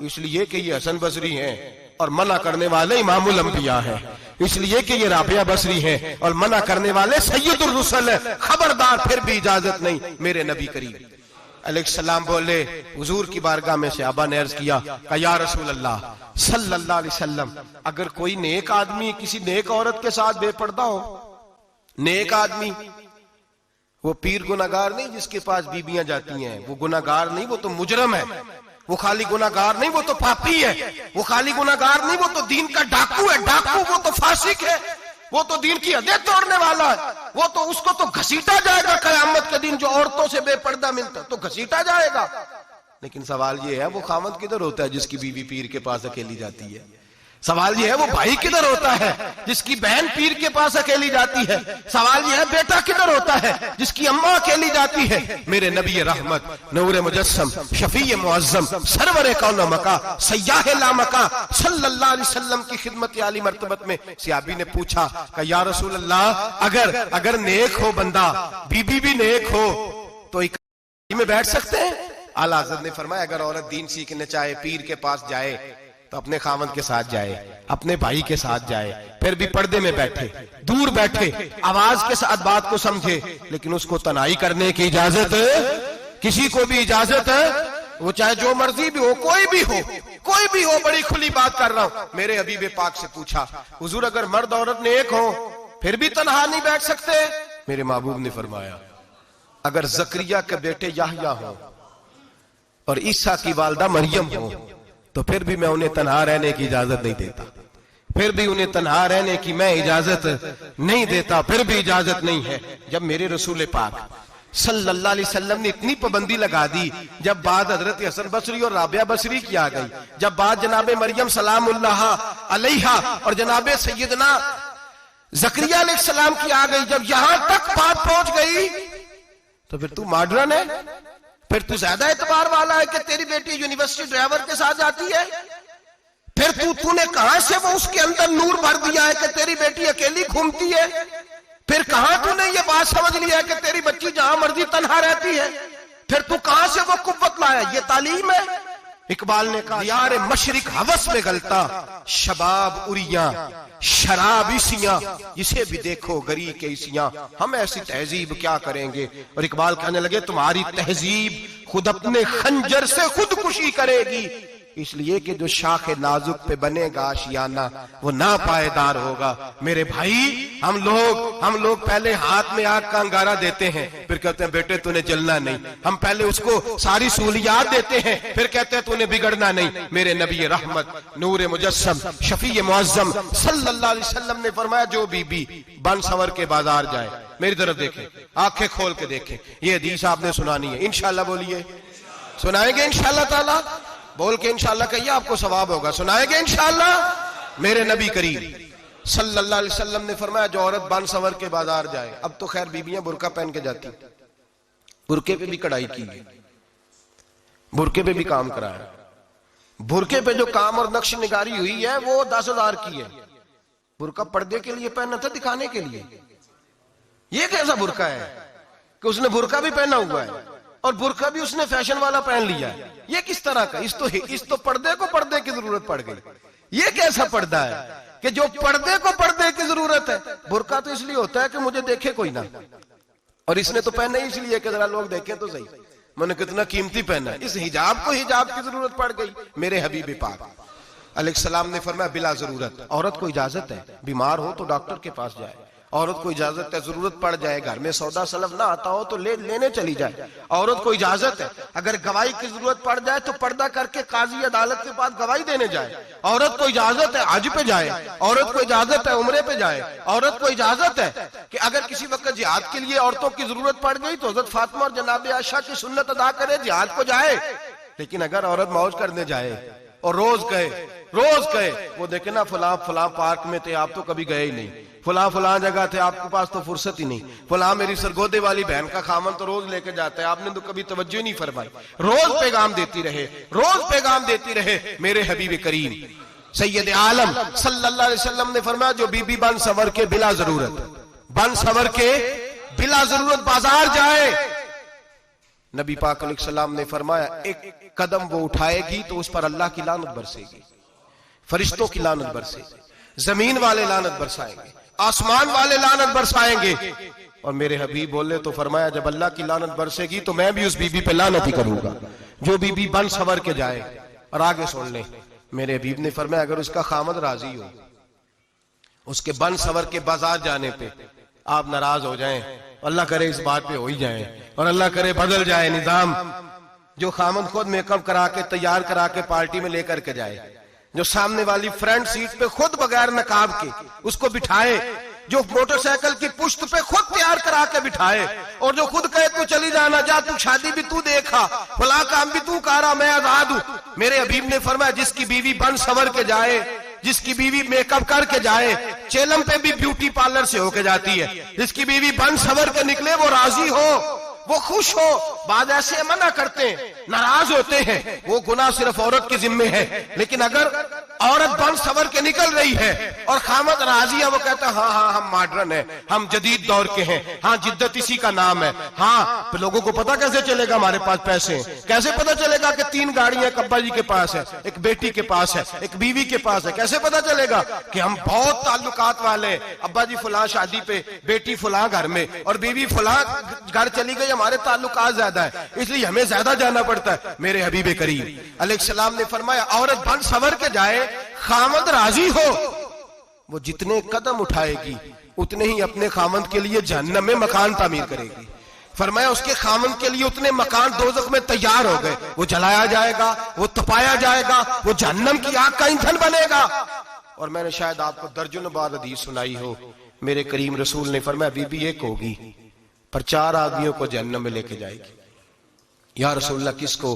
इसलिए कि ये हसन बसरी हैं और मना करने वाले इमामुल अंबिया हैं, इसलिए कि ये राबिया बसरी हैं और मना करने वाले सैयदुर रुसल हैं। खबरदार, फिर भी इजाजत नहीं। मेरे नबी करीम अलैहिस्सलाम बोले, हुजूर की बारगाह में से अबा ने अर्ज किया कि या रसूल अल्लाह सल्लल्लाहु अलैहि वसल्लम, अगर कोई नेक आदमी किसी नेक औरत के साथ बेपर्दा हो, नेक आदमी, वो पीर गुनाहगार नहीं जिसके पास बीबियां जाती हैं, वो गुनाहगार नहीं, वो तो मुजरम है, वो खाली गुनाहगार नहीं, वो तो पापी है, वो खाली गुनाहगार नहीं, वो तो दीन का डाकू है, डाकू, वो तो फासिक है, वो तो दीन की हदें तोड़ने वाला है, वो तो उसको तो घसीटा जाएगा कयामत के दिन, जो औरतों से बेपर्दा मिलता तो घसीटा जाएगा। लेकिन सवाल ये है वो खामद किधर होता है जिसकी बीवी पीर के पास अकेली जाती है? सवाल यह है वो भाई किधर होता है जिसकी बहन पीर के पास अकेली जाती है। सवाल यह है बेटा किधर होता है जिसकी अम्मा अकेली जाती है। मेरे नबी रहमत नूर मुजस्सम शफी मुअज्जम सरवर कौन मका सय्याह ला मका सल्लल्लाहु अलैहि वसल्लम की खिदमत आली मर्तबत में सहाबी ने पूछा कि या रसूल अल्लाह अगर नेक हो बंदा, बीबी भी नेक हो तो इकाई में बैठ सकते हैं? आला हज़रत ने फरमाया अगर औरत दीन सीखने चाहे, पीर के पास जाए तो अपने खामद के साथ जाए, अपने भाई के साथ जाए, फिर भी पर्दे में बैठे, दूर बैठे, आवाज के साथ बात को समझे, लेकिन उसको तनाई करने की इजाजत किसी को भी इजाजत है, वो चाहे जो मर्जी भी हो, कोई भी हो, बड़ी खुली बात कर रहा हूं। मेरे हबीब पाक से पूछा हुजूर अगर मर्द औरत नेक हो फिर भी तन्हा नहीं बैठ सकते? मेरे महबूब ने फरमाया अगर जकरिया के बेटे याहया हो और ईसा की वालदा मरियम हो तो फिर भी मैं उन्हें तन्हा रहने की इजाजत नहीं देता, फिर भी उन्हें तन्हा रहने की मैं इजाजत नहीं देता, फिर भी इजाजत नहीं है। जब मेरे रसूल पाक सल्लल्लाहु अलैहि वसल्लम ने इतनी पाबंदी लगा दी, जब बात हजरत हसन बसरी और राबिया बसरी की आ गई, जब बात जनाबे मरियम सलामुल्लाह अलैहा और जनाबे सैयदना जकरिया अलैहिस्सलाम की आ गई, जब यहां तक बात पहुंच गई तो फिर तू मॉडर्न है, फिर तू ज्यादा एतबार वाला है कि तेरी बेटी यूनिवर्सिटी ड्राइवर के साथ जाती है, फिर तूने कहां से वो उसके अंदर नूर भर दिया है कि तेरी बेटी अकेली घूमती है, फिर कहां तूने ये बात समझ लिया है कि तेरी बच्ची जहां मर्जी तन्हा रहती है, फिर तू कहां से वो कुव्वत लाया? ये तालीम है। इकबाल ने कहा यार मशरिक हवस में गलता, शबाब उरिया शराब इसियां, जिसे भी देखो गरी के इसियां, हम ऐसी तहजीब क्या करेंगे? और इकबाल कहने लगे तुम्हारी तहजीब खुद अपने खंजर से खुदकुशी करेगी, इसलिए कि जो शाखे नाजुक पे बनेगा आशियाना वो ना पायदार होगा। मेरे भाई हम लोग पहले हाथ में आग का अंगारा देते हैं, फिर कहते हैं बेटे तूने जलना नहीं। हम पहले उसको सारी सहूलियात देते हैं, फिर कहते हैं तूने बिगड़ना नहीं। मेरे नबी रहमत नूर मुजस्सम शफी मुअज्जम सल्लल्लाहु अलैहि वसल्लम ने फरमाया जो बीबी बन सवर के बाजार जाए, मेरी तरफ देखे, आंखें खोल के देखे, ये हदीस आपने सुनानी है। इंशाल्लाह बोलिए, सुनाएंगे इंशाल्लाह ताला, बोल के इंशाल्लाह कहिए आपको सवाब होगा, सुनाएंगे इंशाल्लाह। मेरे नबी करीम सल्लल्लाहु अलैहि वसल्लम ने फरमाया जो औरत बन सवर के बाजार जाए, अब तो खैर बीबियां बुरका पहन के जाती, बुरके पे भी कढ़ाई की है, बुरके पे भी काम कराया, बुरके पे जो काम और नक्श निगारी हुई है वो 10,000 की है। बुरका पर्दे के लिए पहना था, दिखाने के लिए। ये कैसा बुरका है कि उसने बुरका भी पहना हुआ है और बुरका भी उसने फैशन वाला पहन लिया है? ये किस तरह का? इस तो पर्दे को पर्दे की जरूरत पड़ गई। ये कैसा पर्दा है कि जो पर्दे को पर्दे की जरूरत है? बुरका तो इसलिए होता है कि मुझे देखे कोई ना, और इसने तो पहना ही इसलिए कि जरा लोग देखें तो सही, मैंने कितना कीमती पहना है। इस हिजाब को हिजाब की जरूरत पड़ गई। मेरे हबीब पाक अलैहिस्सलाम ने फरमाया बिला जरूरत औरत को इजाजत है, बीमार हो तो डॉक्टर के पास जाए, औरत को इजाजत है, जरूरत पड़ जाए, घर में सौदा सलफ ना आता हो तो लेने चली जाए, औरत को इजाजत है। अगर गवाही की जरूरत पड़ जाए तो पर्दा करके काजी अदालत के पास गवाही देने जाए, औरत को इजाजत है हज पे जाए, औरत को इजाजत है उम्रे पे जाए, औरत को इजाजत है कि अगर किसी वक्त जिहाद के लिए औरतों की जरूरत पड़ गई तो हजरत फातिमा और जनाब आयशा की सुन्नत अदा करे, जिहाद को जाए। लेकिन अगर औरत मौज करने जाए और रोज कहे वो देखे ना फला पार्क में थे आप तो कभी गए ही नहीं, फला जगह थे आपके पास तो फुर्सत ही नहीं, फला मेरी सरगोदे वाली बहन का खामन तो रोज लेके जाता है, आपने तो कभी तवज्जो नहीं फरमाई। रोज पैगाम देती रहे। मेरे हबीब करीम सैयद आलम सल्लल्लाहु अलैहि वसल्लम ने फरमाया जो बीबी बन सवर के बिला जरूरत बाजार जाए, नबी पाक अलैहिस्सलाम ने फरमाया एक कदम वो उठाएगी तो उस पर अल्लाह की लानत बरसेगी, फरिश्तों की लानत बरसेगी, जमीन वाले लानत बरसाएंगे, आसमान वाले लानत बरसाएंगे। और मेरे हबीब बोले तो फरमाया जब अल्लाह की लानत बरसेगी तो मैं भी उस बीबी पे लानत ही करूंगा जो बीबी बन सवर के जाए। और आगे सुन ले, मेरे हबीब ने फरमाया अगर उसका खामद राजी हो उसके बन सवर के बाजार जाने पे, आप नाराज हो जाएं, अल्लाह करे इस बात पे हो ही जाए और अल्लाह करे बदल जाए निजाम, जो खामद खुद मेकअप करा के तैयार करा के पार्टी में लेकर के जाए, जो सामने वाली फ्रंट सीट पे खुद बगैर नकाब के उसको बिठाए, जो मोटरसाइकिल की पुश्त पे खुद तैयार करा के बिठाए, और जो खुद कहे तू चली जाना, जा तू शादी भी तू देखा, फला काम भी तू करा, मैं आजाद हूं। मेरे हबीब ने फरमाया जिसकी बीवी बन सवर के जाए जिसकी बीवी मेकअप करके जाए, चेलम पे भी ब्यूटी पार्लर से होके जाती है, जिसकी बीवी बन सवर के निकले वो राजी हो, वो खुश हो। बाद ऐसे मना करते हैं, नाराज होते हैं, वो गुनाह सिर्फ औरत के जिम्मे है। लेकिन अगर औरत बन सवर के निकल रही है और खामद राजी है, वो कहता है हाँ हाँ हम मॉडर्न है, हम जदीद दौर के हैं, हाँ जिद्दत इसी का नाम है। हाँ, तो लोगों को पता कैसे चलेगा हमारे पास पैसे हैं? कैसे पता चलेगा कि 3 गाड़ियां एक अब्बा जी के पास है, एक बेटी के पास है, एक बीवी के पास है? कैसे पता चलेगा कि हम बहुत ताल्लुकात वाले, अब्बा जी फुला शादी पे, बेटी फुला घर में और बीवी फुला घर चली गई, हमारे ताल्लुकात ज्यादा है इसलिए हमें ज्यादा जाना पड़ता है। मेरे हबीब करीम अलैहिस्सलाम ने फरमाया औरत बन सवर के जाए, खामद राजी हो, वो जितने कदम उठाएगी उतने ही अपने खामद के लिए जहन्नम में मकान तामीर करेगी। फरमाया उसके खामद के लिए उतने मकान दोज़ख में तैयार हो गए, वो जलाया जाएगा, वो तपाया जाएगा, वो जहन्नम की आग का ईंधन बनेगा। और मैंने शायद आपको दर्जनों बार हदीस सुनाई हो, मेरे करीम रसूल ने फरमाया बीबी एक होगी पर 4 आदमियों को जहन्नम में लेके जाएगी। या रसूलल्लाह किसको?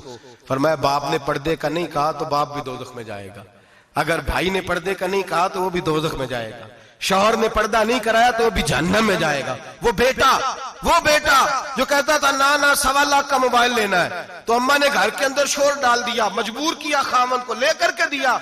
फरमाया बाप ने पर्दे का नहीं कहा तो बाप भी दोज़ख में जाएगा, अगर भाई ने पर्दे का नहीं कहा तो वो भी दोज़ख में जाएगा, शौहर ने पर्दा नहीं कराया तो वो भी जहन्नम में जाएगा। वो बेटा जो कहता था ना ना 1.25 लाख का मोबाइल लेना है, तो अम्मा ने घर के अंदर शोर डाल दिया, मजबूर किया, खामन को लेकर के दिया।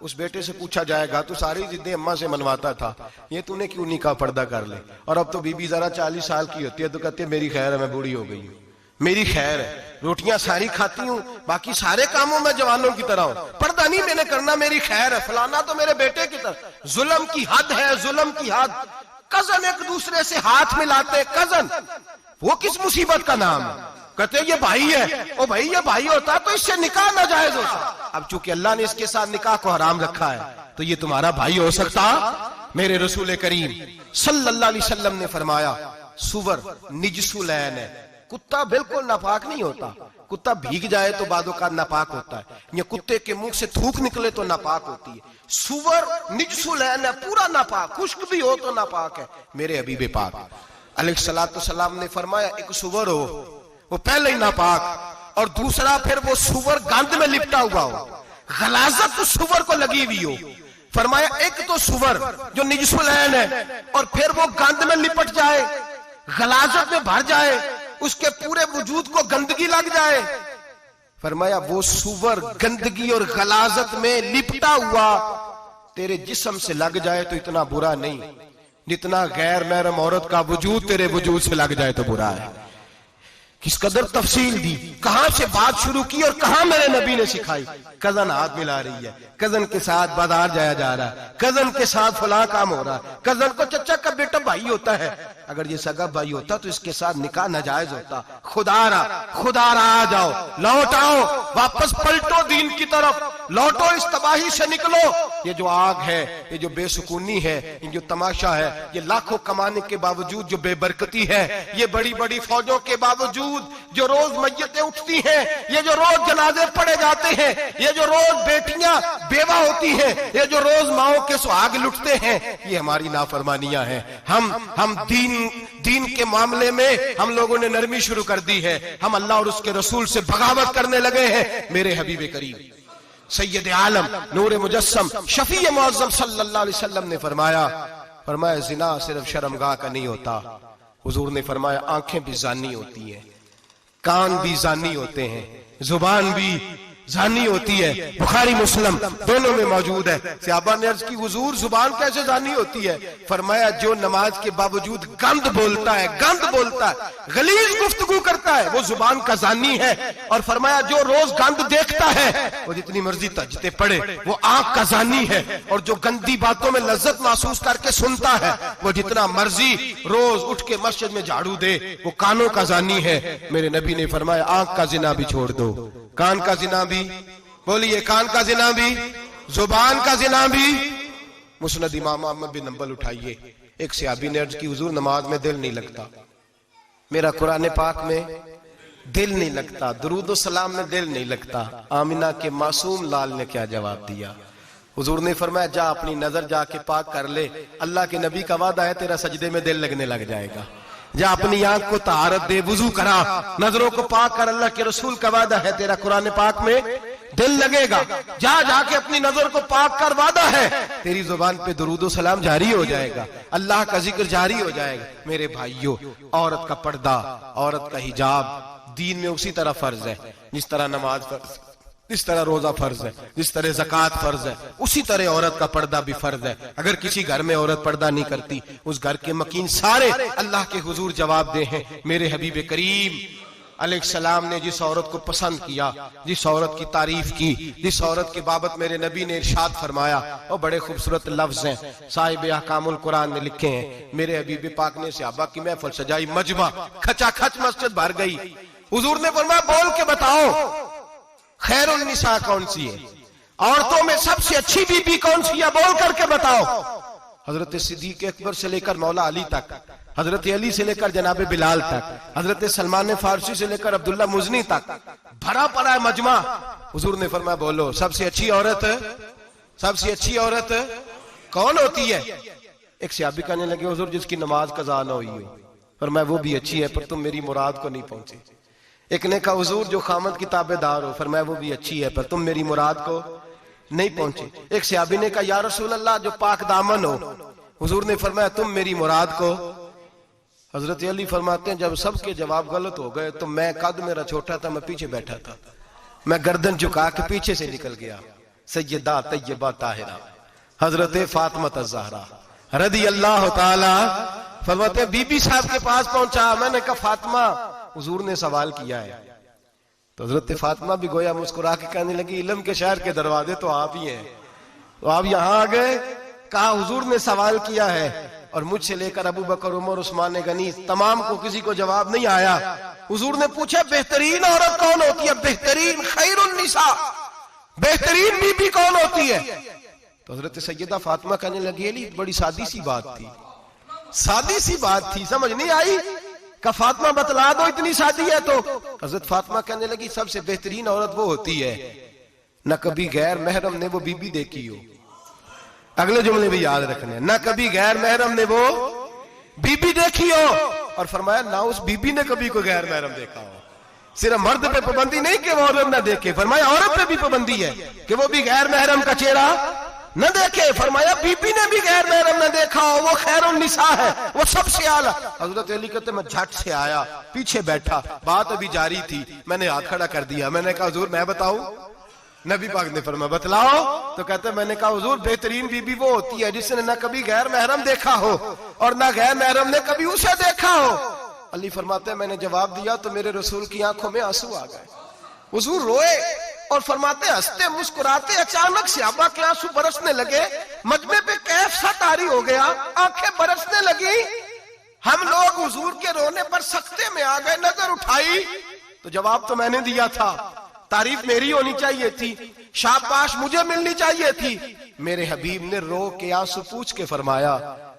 उस बेटे से पूछा जाएगा तू सारी जिद्दें अम्मा से मनवाता था, ये तूने क्यों नहीं कहा पर्दा कर ले? और अब तो बीबी जरा 40 साल की होती है तो कहती है मेरी खैर है, मैं बूढ़ी हो गई हूँ, मेरी खैर है, रोटियां सारी खाती हूँ, बाकी सारे कामों में जवानों की तरह हूं, पर्दा नहीं मैंने करना, मेरी खैर है। फलाना तो मेरे बेटे की तरह। जुल्म की हद है, जुल्म की हद। कजन एक दूसरे से हाथ मिलाते, कजन, वो किस मुसीबत का नाम है? कहते ये भाई है, ओ भाई ये भाई होता तो इससे निकाह नाजायज होता। अब चूंकि अल्लाह ने इसके साथ निकाह को हराम रखा है तो ये तुम्हारा भाई हो सकता? मेरे रसूल करीम सल्लल्लाहु अलैहि वसल्लम ने फरमाया सुवर निजसुलैन है, कुत्ता बिल्कुल नापाक नहीं होता, कुत्ता भीग जाए तो बादों का नापाक होता है, या कुत्ते के मुंह से थूक निकले तो नापाक होती है। सुवर निजसुलैन है, पूरा नापाक, खुश्क भी हो तो नापाक है। मेरे हबीब पाक अलैहिस्सलातु सलाम ने फरमाया एक सुवर हो वो पहले ही नापाक, और दूसरा फिर वो सुवर गंद में लिपटा हुआ हो, गलाजत तो सुवर को लगी हुई हो। फरमाया एक तो सुवर जो निजसुलैन है और फिर वो गंद में लिपट जाए, गलाजत में भर जाए, उसके पूरे वजूद को गंदगी लग जाए। फरमाया वो सुवर गंदगी और गलाजत में लिपटा हुआ तेरे जिस्म से लग जाए तो इतना बुरा नहीं, जितना गैर महरम औरत का वजूद तेरे वजूद से लग जाए तो बुरा है। किस कदर तफसील दी, कहां से बात शुरू की और कहां मेरे नबी ने सिखाई। कजन हाथ मिला रही है, कजन के साथ बाजार जाया जा रहा है, कजन के साथ फला काम हो रहा है, कजन को चचा का बेटा भाई होता है, अगर ये सगा भाई होता तो इसके साथ निकाह नाजायज होता। खुदारा आ जाओ, लौट आओ, वापस पलटो दीन की तरफ, लौटो, इस तबाही से निकलो। ये जो आग है, ये जो बेसुकूनी है, ये जो तमाशा है, ये लाखों कमाने के बावजूद जो बेबरकती है, ये बड़ी बड़ी फौजों के बावजूद जो रोज मय्यतें उठती हैं, ये जो रोज जनाजे पड़े जाते हैं, ये जो रोज बेटियां बेवा होती हैं, ये जो रोज माओं के सुहाग लुटते हैं, ये हमारी नाफरमानियां हैं। हम दीन के मामले में हम लोगों ने नरमी शुरू कर दी है, हम अल्लाह और उसके रसूल से बगावत करने लगे हैं। मेरे हबीब करीम सैयद आलम नूर मुजस्सम शफी मुअज़्ज़म सल्लल्लाहु अलैहि वसल्लम ने फरमाया जिना सिर्फ शर्मगाह का नहीं होता, हुजूर ने फरमाया आंखें भी जानी होती हैं, कान भी जानी होते हैं, जुबान भी जानी होती है। बुखारी मुस्लिम दोनों में मौजूद है। सहाबा ने अर्ज की हुजूर जुबान कैसे जानी होती है? फरमाया जो नमाज के बावजूद गंद बोलता है, गलीज गुफ्तगू करता है, वो जुबान का जानी है। और फरमाया जो रोज गंद देखता है, वो जितनी मर्जी तजते पड़े, वो आंख का जानी है। और जो गंदी बातों में लज्जत महसूस करके सुनता है, वो जितना मर्जी रोज उठ के मस्जिद में झाड़ू दे, वो कानों का जानी है। मेरे नबी ने फरमाया आंख का जिना भी छोड़ दो, कान का जिना भी, बोलिए कान का जिना भी, जुबान का जिना भी। मुस्नद इमाम अहमद बिन हंबल उठाइए, एक सहाबी ने अर्ज की हुजूर नमाज में दिल नहीं लगता, मेरा कुरान पाक में दिल नहीं लगता, दुरूद सलाम में दिल नहीं लगता। आमिना के मासूम लाल ने क्या जवाब दिया? हुजूर ने फरमाया जा अपनी नजर जाके पाक कर ले, अल्लाह के नबी का वादा है तेरा सजदे में दिल लगने लग जाएगा। जा अपनी आंख को तहारत दे, वुजू करा, नजरों को पाक कर, अल्लाह के रसूल का वादा है तेरा कुरान पाक में दिल लगेगा, जा जाके अपनी नजर को पाक कर वादा है तेरी जुबान पे दुरूद और सलाम जारी हो जाएगा, अल्लाह का जिक्र जारी हो जाएगा। मेरे भाइयों, औरत का पर्दा, औरत का हिजाब दीन में उसी तरह फर्ज है जिस तरह नमाज फर्ज, जिस तरह रोजा फर्ज है, जिस तरह ज़कात फर्ज है, उसी तरह औरत का पर्दा भी फर्ज है। अगर किसी घर में औरत पर्दा नहीं करती, उस घर के मकीन सारे अल्लाह के हुजूर जवाब दे हैं। मेरे हबीब करीम अलैहिस्सलाम ने जिस औरत को पसंद किया, जिस औरत की तारीफ की, जिस औरत की बाबत मेरे नबी ने इरशाद फरमाया, वो बड़े खूबसूरत लफ्ज हैं, साहिब अहकामुल कुरान ने लिखे हैं। मेरे हबीब पाक ने सहाबा की महफिल सजाई, मजमा खचाखच मस्जिद भर गई। हुजूर ने फरमाया बोल के बताओ खैरुन निसा कौन सी है, औरतों में सबसे अच्छी बीबी कौन सी है, बोल करके बताओ। हजरत सिद्दीक अकबर से लेकर मौला अली तक, हजरत अली से लेकर जनाब बिलाल तक, हजरत सलमान फारसी से लेकर अब्दुल्ला मुजनी तक भरा पड़ा है मजमा। हुजूर ने फरमाया बोलो सबसे अच्छी औरत, सबसे अच्छी औरत कौन होती है? एक सहाबी कहने लगे हुजूर जिसकी नमाज कज़ा ना हुई हो। फरमाया वो भी अच्छी है पर तुम मेरी मुराद को नहीं पहुंचे। एक ने कहा हुजूर जो खामद की ताबेदार हो। फरमाया वो भी अच्छी है पर तुम मेरी मुराद को नहीं पहुंचे। एक सहाबी ने कहा या रसूल अल्लाह जो पाक दामन हो। हुजूर ने फरमाया तुम मेरी मुराद को। हजरत अली फरमाते हैं जब सबके जवाब गलत हो गए तो मैं, कद मेरा छोटा था, मैं पीछे बैठा था, मैं गर्दन झुका के पीछे से निकल गया। सैयदा तैयबा ताहिरा हजरत फातिमा ज़हरा रदी अल्लाह ताला फरमाते बीबी साहब के पास पहुंचा। मैंने कहा फातिमा हुजूर ने सवाल किया है। तो हजरत फातिमा भी गोया मुस्कुरा के कहने लगी इल्म के शहर के दरवाजे तो आप ही हैं, तो आप यहां आ गए। कहा हुजूर ने सवाल किया है और मुझसे लेकर अबू बकर, उमर, उस्मान गनी तमाम को किसी को जवाब नहीं आया। हुजूर ने पूछा बेहतरीन औरत कौन होती है? बेहतरीन खैरुन निसा, बेहतरीन बीबी कौन होती है? तो हजरत सैयदा फातिमा कहने लगी अली बड़ी सादी सी बात थी, सादी सी बात थी, समझ नहीं आई। का फातिमा बतला दो इतनी सादी है। तो हजरत फातिमा कहने लगी सबसे बेहतरीन औरत वो होती है न कभी गैर महरम ने वो बीबी देखी हो। अगले जुमले भी याद रखने, ना कभी गैर महरम ने वो बीबी देखी हो। और फरमाया ना उस बीबी ने कभी कोई गैर महरम देखा हो। सिर्फ मर्द पे पाबंदी नहीं कि वो औरत ना देखे, फरमाया औरत पे भी पाबंदी है कि वो भी गैर महरम का चेहरा न देखे। फरमाया बीबी ने भी गैर महरम न देखा हो, वो खैरुन निसा है, वो सबसे आला। हजरत अली कहते मैं झट से आया, पीछे बैठा, बात अभी जारी थी, मैंने हाथ खड़ा कर दिया। मैंने कहा हुजूर मैं बताऊं? नबी पाक ने फरमाया बतलाओ। तो कहते मैंने कहा हुजूर बेहतरीन बीबी वो होती है जिसने न कभी गैर महरम देखा हो और न गैर महरम ने कभी उसे देखा हो। अली फरमाते मैंने जवाब दिया तो मेरे रसूल की आंखों में आंसू आ गए। हुजूर रोए और फरमाते हंसते मुस्कुराते अचानक सहाबा के आंसू बरसने लगे। मजमे पे कैफ सा तारी हो गया, आंखें बरसने लगी। हम लोग हुजूर के रोने पर सख्ते में आ गए। नजर उठाई तो जवाब तो मैंने दिया था, तारीफ मेरी होनी चाहिए थी, शाबाश मुझे मिलनी चाहिए थी। मेरे हबीब ने रो के आंसू पूछ के फरमाया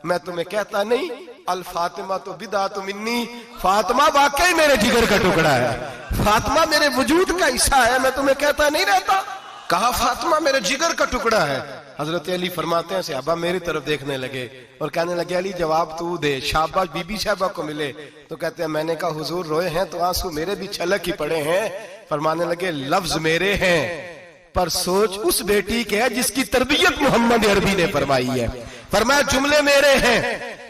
मैं तुम्हें कहता नहीं अल फातिमा तो बिदात मिन्नी, फातिमा वाकई मेरे जिगर का टुकड़ा है, फातिमा मेरे वजूद का हिस्सा है, मैं तुम्हें कहता नहीं रहता। कहा फातिमा मेरे जिगर का टुकड़ा है। हजरत अली फरमाते हैं सहाबा मेरी तरफ देखने लगे और कहने लगे अली जवाब तू दे, शाबाश बीबी साहबा को मिले। तो कहते हैं मैंने कहा हुजूर रोए हैं तो आंसू मेरे भी छलक ही पड़े हैं। फरमाने लगे लफ्ज मेरे हैं पर सोच उस बेटी के है जिसकी तरबियत मोहम्मद अरबी ने फरमाई है। फरमाया जुमले मेरे हैं,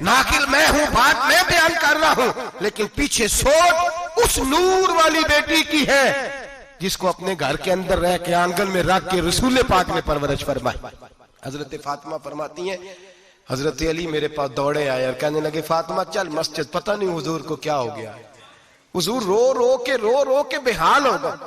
नाकिल मैं हूं, बात मैं बयान कर रहा हूं, लेकिन पीछे सोच उस नूर वाली बेटी की है जिसको अपने घर के अंदर रह के आंगन में रख के रसूल पाक ने परवरिश फरमाई। हजरत फातिमा फरमाती है हजरत अली मेरे पास दौड़े आए और कहने लगे फातिमा चल मस्जिद, पता नहीं हुजूर को क्या हो गया। हुजूर रो रो के बेहाल हो गए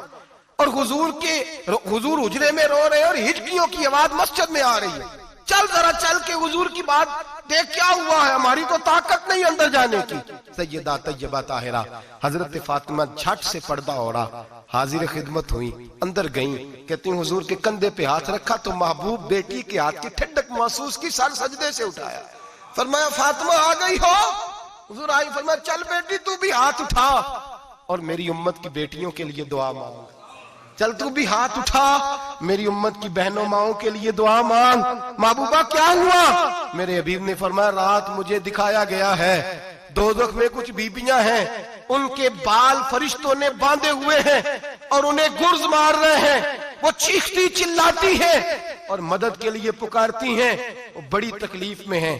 और हुजूर हुजरे में रो रहे और हिचकियों की आवाज मस्जिद में आ रही है। चल जरा चल के हुजूर की बात देख क्या हुआ है, हमारी तो ताकत नहीं अंदर जाने की। सैयदा तैयबा ताहिरा हजरत फातिमा झट से पर्दा ओढ़ा, हाजिर खिदमत हुई, अंदर गई। कहती हुजूर के कंधे पे हाथ रखा तो महबूब बेटी के हाथ की ठंडक महसूस की, सर सजदे से उठाया। फरमाया फातिमा आ गई हो? हुजूर आई। फरमाया चल बेटी तू भी हाथ उठा और मेरी उम्मत की बेटियों के लिए दुआ मांग। चल तू भी हाथ उठा, मेरी उम्मत की बहनों माओं के लिए दुआ मांग। महबूबा क्या हुआ? मेरे हबीब ने फरमाया रात मुझे दिखाया गया है दोज़ख में कुछ बीबियां हैं, उनके बाल फरिश्तों ने बांधे हुए हैं और उन्हें गुर्ज मार रहे हैं। वो चीखती चिल्लाती हैं और मदद के लिए पुकारती हैं, वो बड़ी तकलीफ में हैं।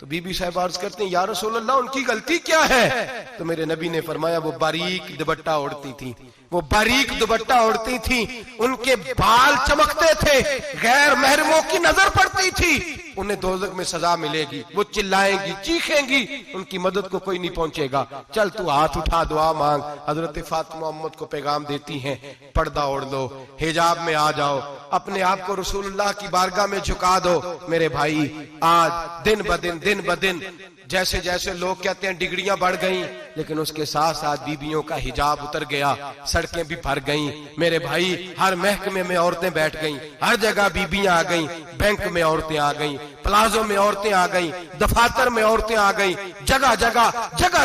तो बीबी साहब अर्ज करते हैं, या रसूल अल्लाह उनकी गलती क्या है? तो मेरे नबी ने फरमाया, वो बारीक दुपट्टा ओढ़ती थी, वो बारीक दुपट्टा ओढ़ती थी, उनके बाल चमकते थे, गैर महरमों की नजर पड़ती थी, उन्हें दोज़ख में सजा मिलेगी, वो चिल्लाएंगी, चीखेंगी, उनकी मदद को कोई नहीं पहुंचेगा। चल तू हाथ उठा, दुआ मांग। हजरत फातिमा उम्मत को पैगाम देती हैं, पर्दा ओढ़ लो, हिजाब में आ जाओ, अपने आप को रसूलुल्लाह की बारगाह में झुका दो। मेरे भाई, आज दिन ब दिन जैसे जैसे लोग कहते हैं डिग्रियां बढ़ गईं, लेकिन उसके साथ साथ बीबियों का हिजाब उतर गया, सड़कें भी भर गईं। मेरे भाई, हर महकमे में औरतें बैठ गईं, हर जगह बीबियां आ गईं, बैंक में औरतें आ गईं, प्लाजो में औरतें आ गईं, दफातर में औरतें आ गईं, जगह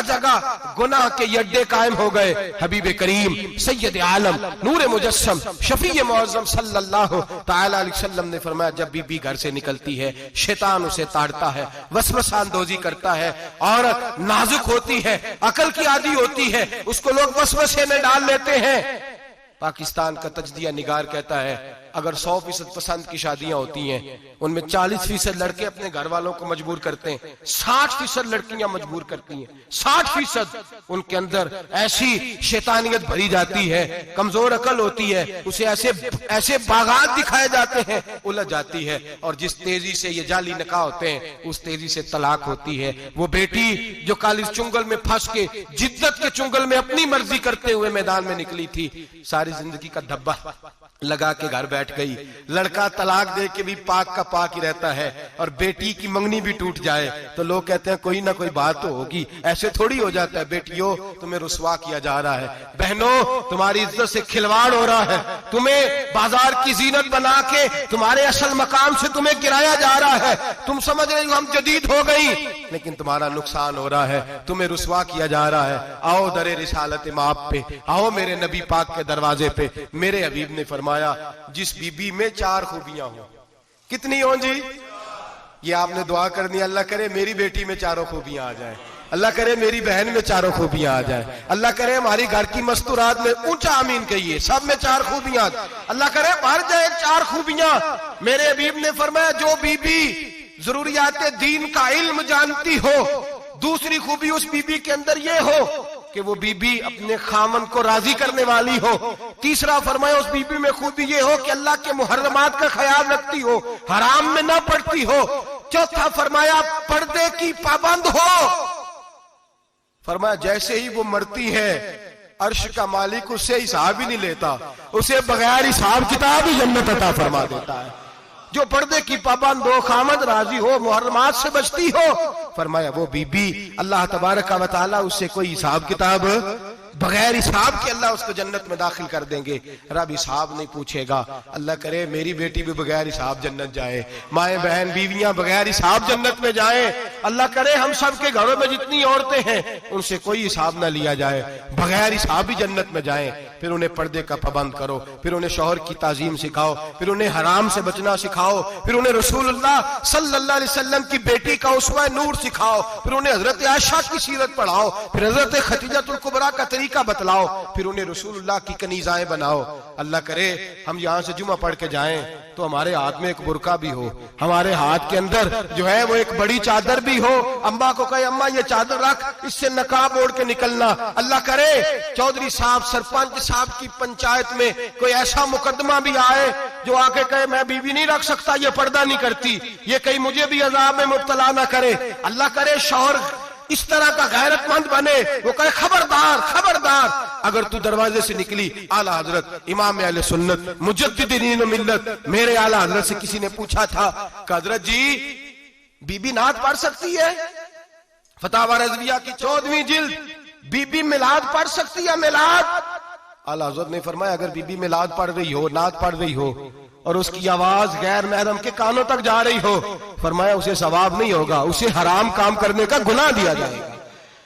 जगह गुनाह के अड्डे कायम हो गए। हबीब करीम सैयद आलम नूर मुजस्सम शफी मुअज़्ज़म सल्लल्लाहु तआला अलैहि वसल्लम ने फरमाया, जब बीबी घर से निकलती है, शैतान उसे ताड़ता है, वसवसा अंदोज़ी करता है। औरत नाजुक होती है, अकल की आदी होती है, उसको लोग वसवसे में डाल लेते हैं। पाकिस्तान का तजदिया निगार कहता है, अगर 100% पसंद की शादियां होती हैं, उनमें 40% लड़के अपने घर वालों को मजबूर करते हैं, 60% लड़कियां मजबूर करती हैं। 60% उनके अंदर ऐसी शैतानियत भरी जाती है, कमजोर अकल होती है, उसे ऐसे बागात दिखाए जाते हैं, उलझ जाती है। और जिस तेजी से ये जाली निकाह होते हैं, उस तेजी से तलाक होती है। वो बेटी जो कल इस चुंगल में फंस के, जिद्दत के चुंगल में अपनी मर्जी करते हुए मैदान में निकली थी, सारी जिंदगी का धब्बा लगा के घर बैठ गई। लड़का तलाक दे के भी पाक का पाक ही रहता है, और बेटी की मंगनी भी टूट जाए तो लोग कहते हैं कोई ना कोई बात तो होगी। ऐसे थोड़ी हो जाता है। बेटियों, तुम्हें रुसवा किया जा रहा है। बहनों, तुम्हारी इज्जत से खिलवाड़ हो रहा है। तुम्हें बाजार की जीनत बना के तुम्हारे असल मकाम से तुम्हें गिराया जा रहा है। तुम समझ रहे हो हम जदीद हो गई, लेकिन तुम्हारा नुकसान हो रहा है, तुम्हें रुसवा किया जा रहा है। आओ दरे रिसालत माप पे, आओ मेरे नबी पाक के दरवाजे पे। मेरे हबीब ने फरमाया, जिस बीबी में 4 खूबियां हो। कितनी हो जी? ये आपने दुआ करनी, अल्लाह करे मेरी बेटी में 4 खूबियां आ जाए, अल्लाह करे मेरी बहन में 4 खूबियां आ जाए, अल्लाह करे हमारी घर की मस्तूरात में, ऊंचा आमीन कहिए, सब में 4 खूबियां, अल्लाह करे भर जाए 4 खूबियां। मेरे हबीब ने फरमाया, जो बीबी जरूरियात दीन का इल्म जानती हो, दूसरी खूबी उस बीबी के अंदर ये हो कि वो बीबी अपने खामन को राजी करने वाली हो। तीसरा फरमाया, उस बीबी में खूबी ये हो कि अल्लाह के मुहर्रमात का ख्याल रखती हो, हराम में ना पड़ती हो। चौथा फरमाया, पर्दे की पाबंद हो। फरमाया, जैसे ही वो मरती है, अर्श का मालिक उससे हिसाब ही नहीं लेता, उसे बगैर हिसाब किताब ही जन्नत अता फरमा देता है। जो पर्दे की पाबंद हो, खामद राजी हो, मुहर्रमात से बचती हो, फरमाया वो बीबी अल्लाह तबारक व तआला उससे कोई हिसाब किताब, बगैर हिसाब के अल्लाह उसको जन्नत में दाखिल कर देंगे। रब हिसाब नहीं पूछेगा। अल्लाह करे मेरी बेटी भी बगैर हिसाब जन्नत जाए, माए बहन बीवियां बगैर हिसाब जन्नत में जाए। अल्लाह करे हम सब के घरों में जितनी औरतें हैं उनसे कोई हिसाब ना लिया जाए, बगैर हिसाब ही जन्नत में जाए। फिर उन्हें पर्दे का पाबंद करो, फिर उन्हें शौहर की ताजीम सिखाओ, फिर उन्हें हराम से बचना सिखाओ, फिर उन्हें रसूलुल्लाह सल्लल्लाहु अलैहि वसल्लम की बेटी का उस्वा नूर सिखाओ, फिर उन्हें हजरत आयशा की सीरत पढ़ाओ, फिर हजरत खदीजतुल कुबरा का तरीका बतलाओ, फिर उन्हें रसूलुल्लाह की कनीज़ाएं बनाओ। अल्लाह करे हम यहाँ से जुमा पढ़ के जाएं तो हमारे हाथ में एक बुरका भी हो, हमारे हाथ के अंदर जो है वो एक बड़ी चादर भी हो। अम्मा को कहे अम्मा ये चादर रख, इससे नकाब ओढ़ के निकलना। अल्लाह करे चौधरी साहब सरपंच साहब की पंचायत में कोई ऐसा मुकदमा भी आए जो आके कहे मैं बीवी नहीं रख सकता, ये पर्दा नहीं करती, ये कहीं मुझे भी अजाब में मुब्तला ना करे। अल्लाह करे शौहर इस तरह का गैरतमंद बने, वो कहे खबरदार खबरदार, अगर तू दरवाजे से निकली आला हजरत इमाम अहले सुन्नत मुजद्दिदीन मिल्लत मेरे आला हजरत से किसी ने पूछा था कि हजरत जी बीबी नात पढ़ सकती है? फतावा रज़विया की 14वीं जिल्द, बीबी मिलाद पढ़ सकती है? मिलाद आला हजरत ने फरमाया अगर बीबी मिलाद पढ़ रही हो, नात पढ़ रही हो और उसकी आवाज गैर महरम के कानों तक जा रही हो, फरमाया उसे सवाब नहीं होगा, उसे हराम काम करने का गुनाह दिया जाएगा।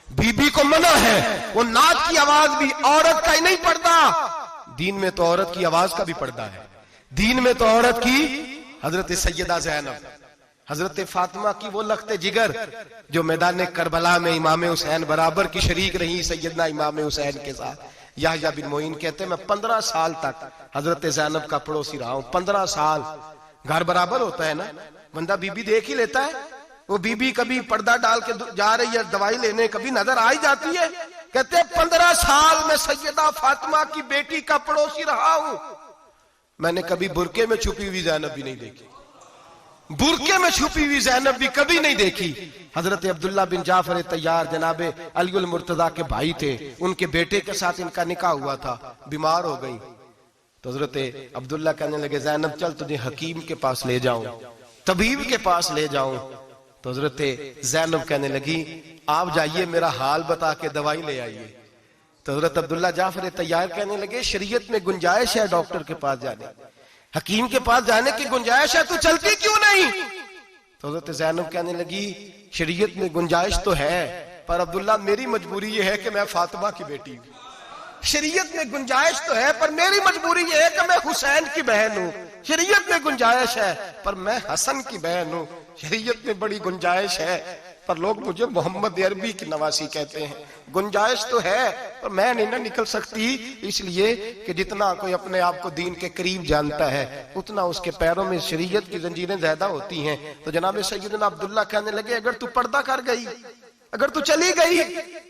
बीबी को मना है, वो नात की आवाज भी औरत का ही नहीं पड़ता, दीन में तो औरत की आवाज का भी पर्दा है। दीन में तो औरत की हजरत सैयदा ज़ैनब, हजरत फातिमा की वो लख्ते जिगर जो मैदान करबला में इमाम हुसैन बराबर की शरीक रही सैयदना इमाम हुसैन के साथ। याह्या बिन मोइन कहते मैं 15 साल तक हजरत ज़ैनब का पड़ोसी रहा हूं। 15 साल। घर बराबर होता है ना, बंदा बीबी देख ही लेता है। वो बीबी कभी पर्दा डाल के जा रही है दवाई लेने, कभी नजर आ ही जाती है। कहते 15 साल में सैयदा फातिमा की बेटी का पड़ोसी रहा हूं, मैंने कभी बुरके में छुपी हुई ज़ैनब भी नहीं देखी। बुरके में छुपी हुई ज़ैनब भी कभी नहीं देखी। हजरत अब्दुल्ला बिन जाफर तैयार जनाबे अलीउल मुर्तजा के भाई थे, उनके बेटे के साथ इनका निकाह हुआ था। बीमार हो गई तो हजरत अब्दुल्ला कहने लगे ज़ैनब चल तुझे हकीम के पास ले जाऊं, तबीब के पास ले जाऊं। तो हजरत ज़ैनब कहने लगी आप जाइए, मेरा हाल बता के दवाई ले आइए। तो हजरत अब्दुल्ला जाफर तैयार कहने लगे शरीयत में गुंजाइश है डॉक्टर के पास जाने, हकीम के पास जाने की गुंजाइश है, तू चलती क्यों नहीं? तो हजरत ज़ैनब कहने लगी शरीयत में गुंजाइश तो है, पर अब्दुल्ला मेरी मजबूरी ये है कि मैं फातिमा की बेटी हूं। शरीयत में गुंजाइश तो है पर मेरी मजबूरी ये है कि मैं हुसैन की बहन हूं। शरीयत में गुंजाइश है पर मैं हसन की बहन हूं। शरीयत में बड़ी गुंजाइश है पर लोग मुझे मोहम्मद अरबी की नवासी कहते हैं। गुंजाइश तो है पर मैं नहीं ना निकल सकती, इसलिए कि जितना कोई अपने आप को दीन के करीब जानता है उतना उसके पैरों में शरीयत की जंजीरें ज्यादा होती हैं। तो जनाब सैयदना अब्दुल्ला कहने लगे अगर तू पर्दा कर गई, अगर तू चली गई,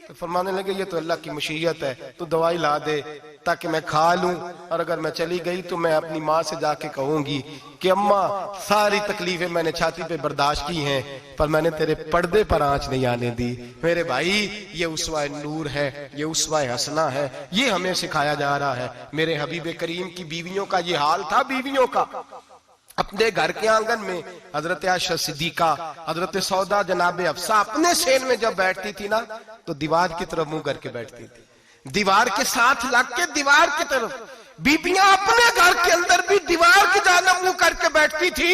तो फरमाने लगे ये तो अल्लाह की मशीयत है, तू दवाई ला दे ताकि मैं खा लूं, और अगर मैं चली गई तो मैं अपनी माँ से जाके कहूंगी कि अम्मा सारी तकलीफें मैंने छाती पे बर्दाश्त की हैं पर मैंने तेरे पर्दे पर आंच नहीं आने दी। मेरे भाई ये उसवा नूर है, ये उसवा हसना है, ये हमें सिखाया जा रहा है। मेरे हबीब करीम की बीवियों का ये हाल था। बीवियों का अपने घर के आंगन में हजरत आयशा सिद्दीका, हजरत सौदा जनाबे अफसा अपने सेन में जब बैठती थी ना तो दीवार की तरफ मुंह करके बैठती थी, दीवार के साथ लग के दीवार की तरफ। बीबियां अपने घर के अंदर भी दीवार की जानिब मुंह करके बैठती थी।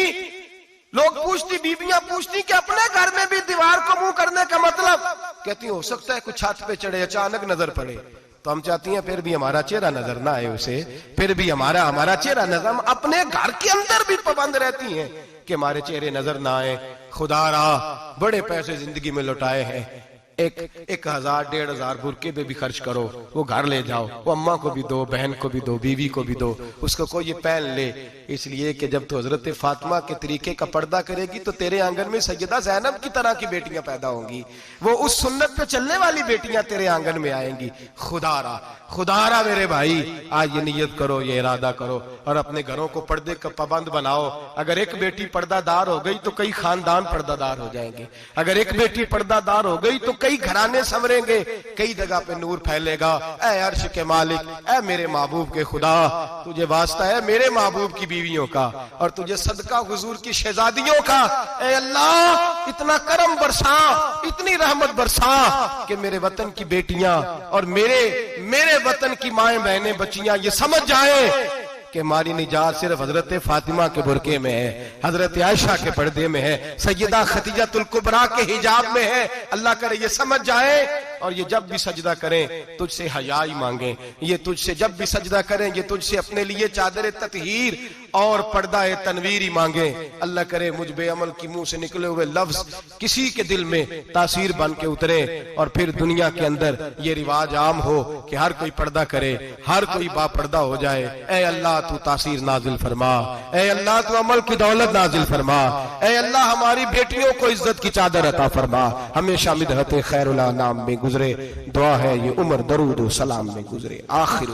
लोग पूछती, बीबियां पूछती कि अपने घर में भी दीवार को मुंह करने का मतलब? कहती हो सकता है कुछ छत पे चढ़े अचानक नजर पड़े, तो हम चाहती हैं फिर भी हमारा चेहरा नजर ना आए उसे, फिर भी हमारा चेहरा नजर। हम अपने घर के अंदर भी पाबंद रहती हैं कि हमारे चेहरे नजर ना आए। खुदारा बड़े पैसे जिंदगी में लुटाए हैं, 1000 1500 बुरके पे भी खर्च करो, वो घर ले जाओ, वो अम्मा को भी दो, बहन को भी दो, बीवी को भी दो, उसको कोई ये पहन ले। इसलिए कि जब तो हजरत फातिमा के तरीके का पर्दा करेगी तो तेरे आंगन में सैयदा ज़ैनब की तरह की बेटियां पैदा होंगी, वो उस सुन्नत पे चलने वाली बेटियां तेरे आंगन में आएंगी। खुदारा खुदारा मेरे भाई आज ये नियत करो, ये इरादा करो और अपने घरों को पर्दे का पाबंद बनाओ। अगर एक बेटी पर्दादार हो गई तो कई खानदान पर्दादार हो जाएंगे, अगर एक बेटी पर्दादार हो गई तो कई घराने संवरेंगे, कई जगह पे नूर फैलेगा। ऐ अर्श के मालिक, ऐ मेरे महबूब के खुदा, तुझे वास्ता है मेरे महबूब की बीवियों का और तुझे सदका हुजूर की शहजादियों का। ऐ अल्लाह इतना करम बरसा, इतनी रहमत बरसा कि मेरे वतन की बेटियां और मेरे वतन की माएं बहनें बच्चियां ये समझ जाएं कि हमारी निजात सिर्फ हजरत फातिमा के बुरके में है, हजरत आयशा के पर्दे में है, सैयदा खदीजातुल कुबरा के हिजाब में है। अल्लाह करे ये समझ जाए और ये जब भी सजदा करें तुझसे हयाई मांगे, ये तुझसे जब भी सजदा करें ये तुझसे अपने लिए चादर ततहीर और पर्दा तनवीर ही मांगे। अल्लाह करे मुझ बेअमल की मुंह से निकले हुए लफ्ज किसी के दिल में तासीर बन के उतरे और फिर दुनिया के अंदर ये रिवाज आम हो कि हर कोई पर्दा करे, हर कोई बापर्दा हो जाए। ऐ अल्लाह तू तासीर नाजिल फरमा, ऐ अल्लाह तू अमल की दौलत नाजिल फरमा, ऐ अल्लाह हमारी बेटियों को इज्जत की चादर अता फरमा। हमेशा मिदहत खैरुल अनाम में गुजरे, दुआ है ये उम्र दरूद सलाम में गुजरे। आखिर